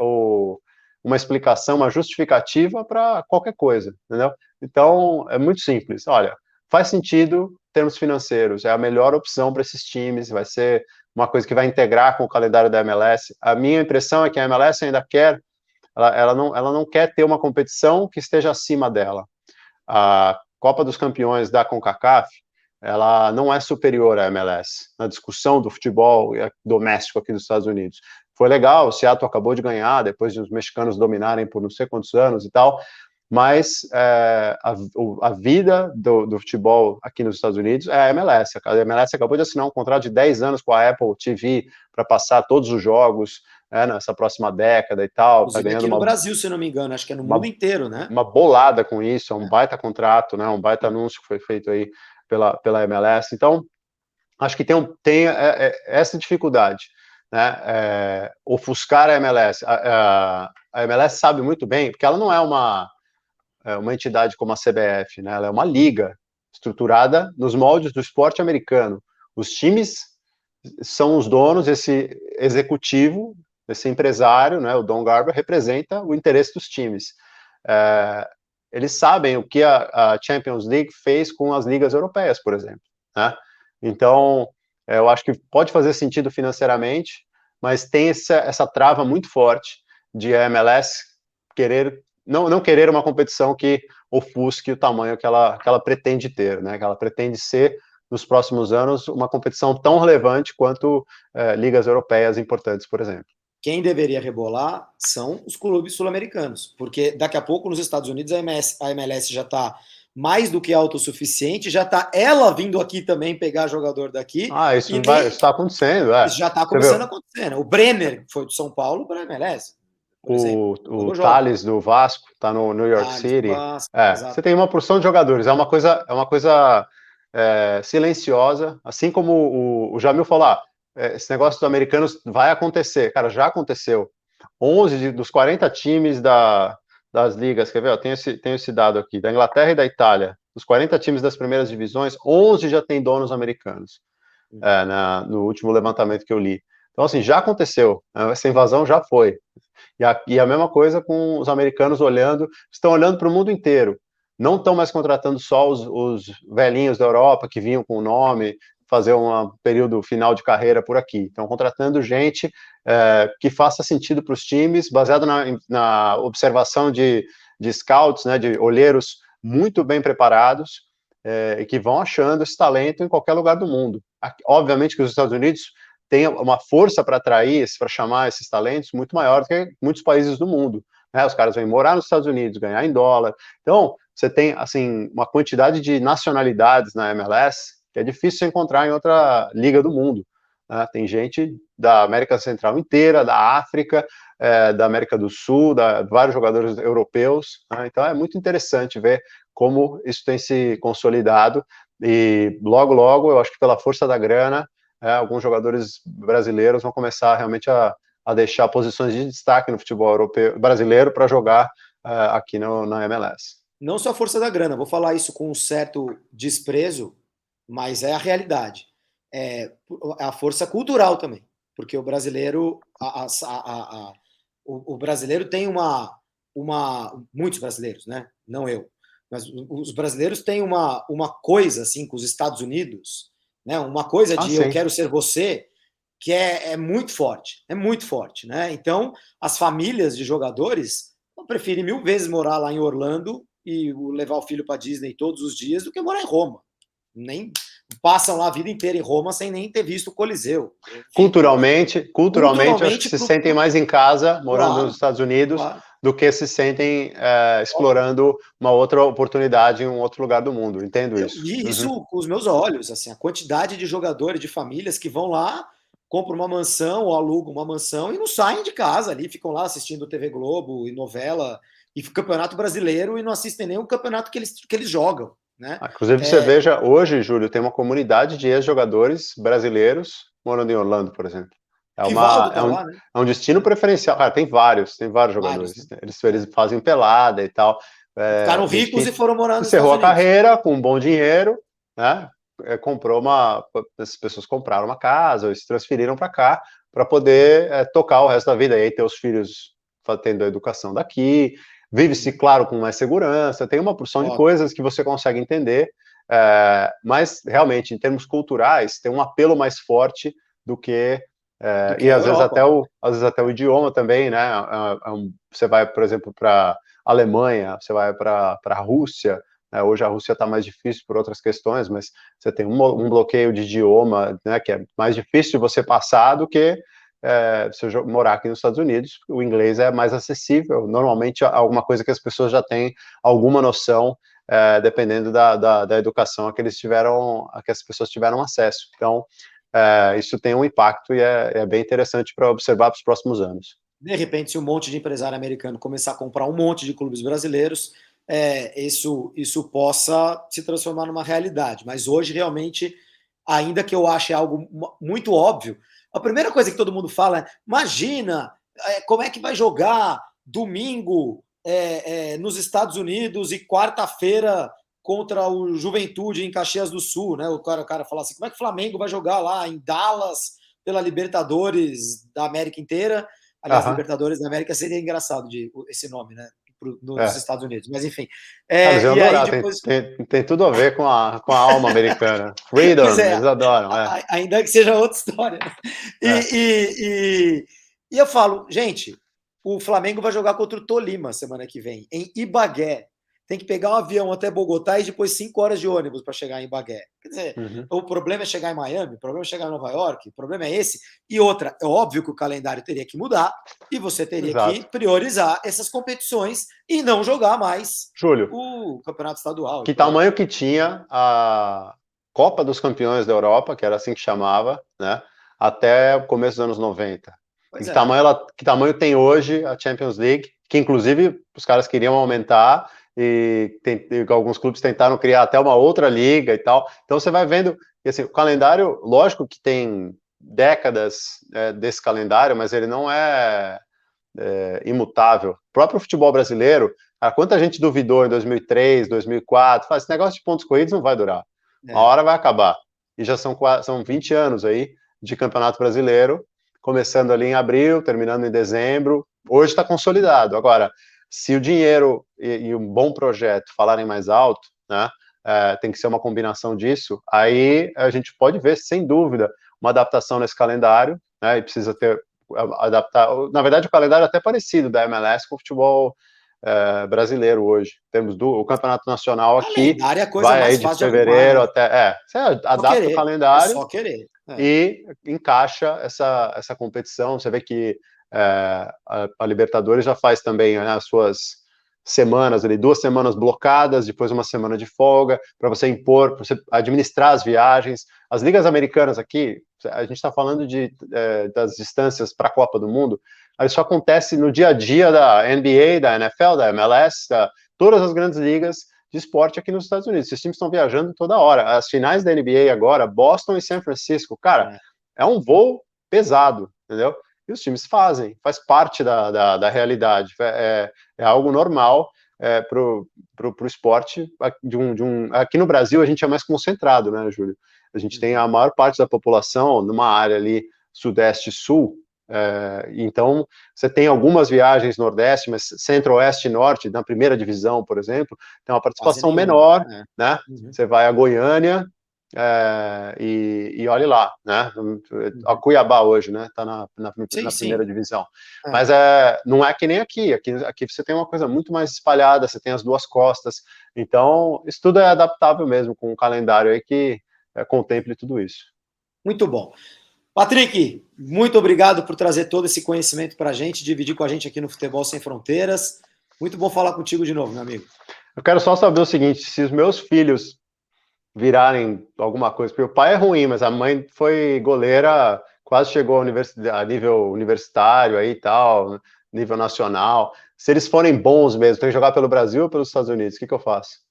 uma explicação, uma justificativa para qualquer coisa, entendeu? Então, é muito simples. Olha, faz sentido em termos financeiros, é a melhor opção para esses times, vai ser uma coisa que vai integrar com o calendário da MLS. A minha impressão é que a MLS ainda quer, ela não quer ter uma competição que esteja acima dela. A Copa dos Campeões da CONCACAF, ela não é superior à MLS, na discussão do futebol doméstico aqui dos Estados Unidos. Foi legal, o Seattle acabou de ganhar, depois de os mexicanos dominarem por não sei quantos anos e tal, mas a vida do futebol aqui nos Estados Unidos é a MLS. A MLS acabou de assinar um contrato de 10 anos com a Apple TV para passar todos os jogos nessa próxima década e tal. Tá ganhando aqui no Brasil, se não me engano, acho que é no mundo inteiro, né? Uma bolada com isso, é um baita contrato, né? Um baita anúncio que foi feito aí pela MLS. Então, acho que tem essa dificuldade, né? Ofuscar a MLS. A MLS sabe muito bem, porque ela não é uma entidade como a CBF, né? Ela é uma liga estruturada nos moldes do esporte americano. Os times são os donos, esse executivo, esse empresário, né? O Don Garber representa o interesse dos times. Eles sabem o que a Champions League fez com as ligas europeias, por exemplo, né? Então, eu acho que pode fazer sentido financeiramente, mas tem essa trava muito forte de a MLS não querer uma competição que ofusque o tamanho que ela pretende ter, né? Que ela pretende ser, nos próximos anos, uma competição tão relevante quanto ligas europeias importantes, por exemplo. Quem deveria rebolar são os clubes sul-americanos, porque daqui a pouco nos Estados Unidos a MLS já está mais do que autossuficiente, já está ela vindo aqui também pegar jogador daqui. Isso está acontecendo, já está começando a acontecer, né? O Brenner foi do São Paulo para a MLS. O Thales do Vasco está no New York City. Você tem uma porção de jogadores, é uma coisa silenciosa, assim como o Jamil falou, esse negócio dos americanos vai acontecer, cara, já aconteceu. 11 dos 40 times das ligas, quer ver? Eu tenho esse dado aqui, da Inglaterra e da Itália, dos 40 times das primeiras divisões, 11 já tem donos americanos, no último levantamento que eu li. Então, assim, já aconteceu, essa invasão já foi. E a mesma coisa com os americanos estão olhando para o mundo inteiro. Não estão mais contratando só os velhinhos da Europa que vinham com o nome, fazer um período final de carreira por aqui. Estão contratando gente que faça sentido para os times, baseado na observação de scouts, né, de olheiros muito bem preparados, e que vão achando esse talento em qualquer lugar do mundo. Obviamente que os Estados Unidos têm uma força para atrair, para chamar esses talentos muito maior do que muitos países do mundo, né? Os caras vêm morar nos Estados Unidos, ganhar em dólar. Então, você tem, assim, uma quantidade de nacionalidades na MLS que é difícil encontrar em outra liga do mundo, né? Tem gente da América Central inteira, da África, da América do Sul, vários jogadores europeus, né? Então é muito interessante ver como isso tem se consolidado, e logo, logo, eu acho que pela força da grana, alguns jogadores brasileiros vão começar realmente a deixar posições de destaque no futebol europeu, brasileiro para jogar aqui na MLS. Não só a força da grana, vou falar isso com um certo desprezo, mas é a realidade. É a força cultural também, porque o brasileiro, o brasileiro tem muitos brasileiros, né? Não eu, mas os brasileiros têm uma coisa assim com os Estados Unidos, né? Uma coisa de eu quero ser você, que é muito forte, né? Então, as famílias de jogadores preferem 1000 vezes morar lá em Orlando e levar o filho para Disney todos os dias do que morar em Roma. Nem passam lá a vida inteira em Roma sem nem ter visto o Coliseu. Culturalmente, acho que se sentem mais em casa morando nos Estados Unidos do que se sentem explorando uma outra oportunidade em um outro lugar do mundo. Entendo Eu isso. vi isso com os meus olhos, assim, a quantidade de jogadores, de famílias que vão lá, compram uma mansão ou alugam uma mansão e não saem de casa ali, ficam lá assistindo TV Globo e novela e Campeonato Brasileiro e não assistem nenhum campeonato que eles jogam, né? Inclusive, você veja, hoje, Júlio, tem uma comunidade de ex-jogadores brasileiros morando em Orlando, por exemplo. Rivaldo tá lá, né? É um destino preferencial. Cara, tem vários jogadores. Vários, né? Eles fazem pelada e tal. Ficaram ricos e foram morar nos encerrou Estados a Unidos. carreira com um bom dinheiro, né? Essas pessoas compraram uma casa ou se transferiram para cá para poder tocar o resto da vida. E aí ter os filhos tendo a educação daqui. Vive-se, claro, com mais segurança. Tem uma porção de coisas que você consegue entender. Mas, realmente, em termos culturais, tem um apelo mais forte do que e às vezes até o idioma também, né? Você vai, por exemplo, para Alemanha, você vai para a Rússia. Hoje a Rússia está mais difícil por outras questões, mas você tem um bloqueio de idioma, né? Que é mais difícil de você passar do que você morar aqui nos Estados Unidos. O inglês é mais acessível. Normalmente alguma coisa que as pessoas já têm alguma noção, dependendo da educação a que as pessoas tiveram acesso. Então isso tem um impacto e é bem interessante para observar para os próximos anos. De repente, se um monte de empresário americano começar a comprar um monte de clubes brasileiros, isso possa se transformar numa realidade. Mas hoje, realmente, ainda que eu ache algo muito óbvio, a primeira coisa que todo mundo fala é: imagina como é que vai jogar domingo nos Estados Unidos e quarta-feira contra o Juventude em Caxias do Sul, né? O cara fala assim: como é que o Flamengo vai jogar lá em Dallas pela Libertadores da América inteira? Aliás, Libertadores da América seria engraçado esse nome, né? Nos Estados Unidos, mas enfim. Eles iam adorar, depois... tem tudo a ver com a alma americana. Freedom, eles adoram. Ainda que seja outra história. E eu falo, gente, o Flamengo vai jogar contra o Tolima semana que vem, em Ibagué. Tem que pegar um avião até Bogotá e depois 5 horas de ônibus para chegar em Ibagué. Quer dizer, o problema é chegar em Miami, o problema é chegar em Nova York, o problema é esse. E outra, é óbvio que o calendário teria que mudar e você teria que priorizar essas competições e não jogar mais Júlio, o campeonato estadual. Que tamanho que tinha a Copa dos Campeões da Europa, que era assim que chamava, né? Até o começo dos anos 90. Que tamanho tem hoje a Champions League, que inclusive os caras queriam aumentar e alguns clubes tentaram criar até uma outra liga e tal. Então você vai vendo que assim, o calendário, lógico que tem décadas desse calendário, mas ele não é imutável. O próprio futebol brasileiro, quanta gente duvidou em 2003, 2004, esse negócio de pontos corridos não vai durar. Uma hora vai acabar. E já são 20 anos aí de Campeonato Brasileiro, começando ali em abril, terminando em dezembro. Hoje está consolidado. Agora, se o dinheiro e um bom projeto falarem mais alto, né, tem que ser uma combinação disso, aí a gente pode ver, sem dúvida, uma adaptação nesse calendário, né, e precisa adaptar. Na verdade, o calendário é até parecido da MLS com o futebol brasileiro hoje. Temos o Campeonato Nacional aqui, vai aí de fevereiro até... Você adapta o calendário e encaixa essa competição. Você vê que a Libertadores já faz também, né, as suas semanas ali, 2 semanas blocadas, depois uma semana de folga, para você impor, para você administrar as viagens. As ligas americanas aqui, a gente está falando das distâncias para a Copa do Mundo, isso acontece no dia a dia da NBA, da NFL, da MLS, todas as grandes ligas de esporte aqui nos Estados Unidos. Esses times estão viajando toda hora. As finais da NBA agora, Boston e San Francisco, cara, é um voo pesado, entendeu? E os times faz parte da realidade, é algo normal pro esporte. Aqui no Brasil a gente é mais concentrado, né, Júlio? A gente tem a maior parte da população numa área ali sudeste e sul, então você tem algumas viagens nordeste, mas centro-oeste e norte, na primeira divisão, por exemplo, tem uma participação menor, né? Você vai a Goiânia, e olhe lá, né? A Cuiabá hoje, né? Tá na primeira divisão. Mas não é que nem aqui. Aqui você tem uma coisa muito mais espalhada, você tem as duas costas. Então, isso tudo é adaptável mesmo, com um calendário aí que contemple tudo isso. Muito bom. Patrick, muito obrigado por trazer todo esse conhecimento para a gente, dividir com a gente aqui no Futebol Sem Fronteiras. Muito bom falar contigo de novo, meu amigo. Eu quero só saber o seguinte, se os meus filhos virarem alguma coisa, porque o pai é ruim, mas a mãe foi goleira, quase chegou a nível universitário aí e tal, nível nacional. Se eles forem bons mesmo, tem que jogar pelo Brasil ou pelos Estados Unidos? O que eu faço?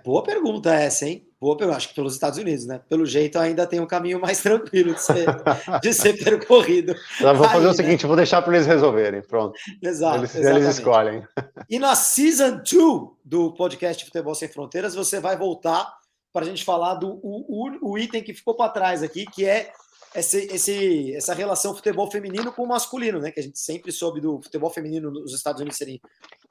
Boa pergunta essa, hein? Boa pergunta. Acho que pelos Estados Unidos, né? Pelo jeito ainda tem um caminho mais tranquilo de ser percorrido. Então, vou fazer o seguinte, vou deixar para eles resolverem, pronto. Exato, eles escolhem. E na Season 2 do podcast Futebol Sem Fronteiras, você vai voltar para a gente falar do o item que ficou para trás aqui, que é essa relação futebol feminino com o masculino, né? Que a gente sempre soube do futebol feminino nos Estados Unidos serem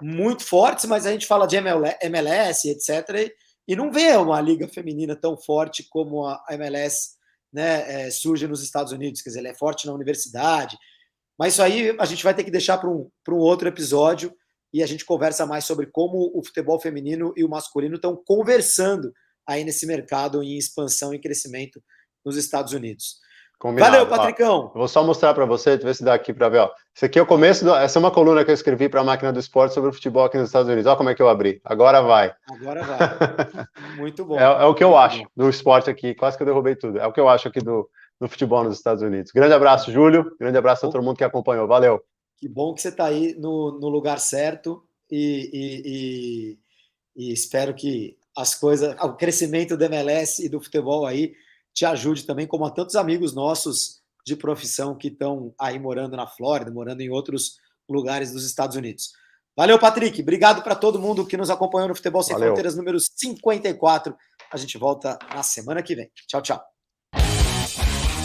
muito fortes, mas a gente fala de MLS, etc., e não vê uma liga feminina tão forte como a MLS, né, surge nos Estados Unidos. Quer dizer, ela é forte na universidade, mas isso aí a gente vai ter que deixar para um outro episódio e a gente conversa mais sobre como o futebol feminino e o masculino estão conversando aí nesse mercado em expansão e crescimento nos Estados Unidos. Combinado. Valeu, Patricão. Eu vou só mostrar para você, ver se dá aqui para ver. Ó. Isso aqui é o começo, essa é uma coluna que eu escrevi para a Máquina do Esporte sobre o futebol aqui nos Estados Unidos. Olha como é que eu abri. Agora vai. Agora vai. Muito bom. É o que eu acho do esporte aqui. Quase que eu derrubei tudo. É o que eu acho aqui do futebol nos Estados Unidos. Grande abraço, Júlio. Grande abraço a todo mundo que acompanhou. Valeu. Que bom que você está aí no lugar certo e espero que as coisas, o crescimento do MLS e do futebol aí te ajude também, como a tantos amigos nossos de profissão que estão aí morando na Flórida, morando em outros lugares dos Estados Unidos. Valeu, Patrick. Obrigado para todo mundo que nos acompanhou no Futebol Sem Fronteiras, número 54. A gente volta na semana que vem. Tchau, tchau.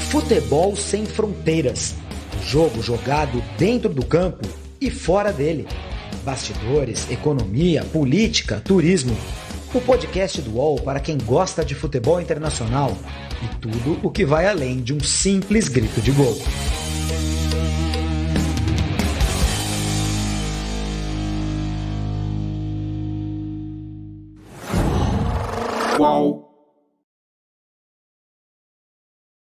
Futebol Sem Fronteiras. Jogo jogado dentro do campo e fora dele. Bastidores, economia, política, turismo. O podcast do UOL para quem gosta de futebol internacional e tudo o que vai além de um simples grito de gol. UOL.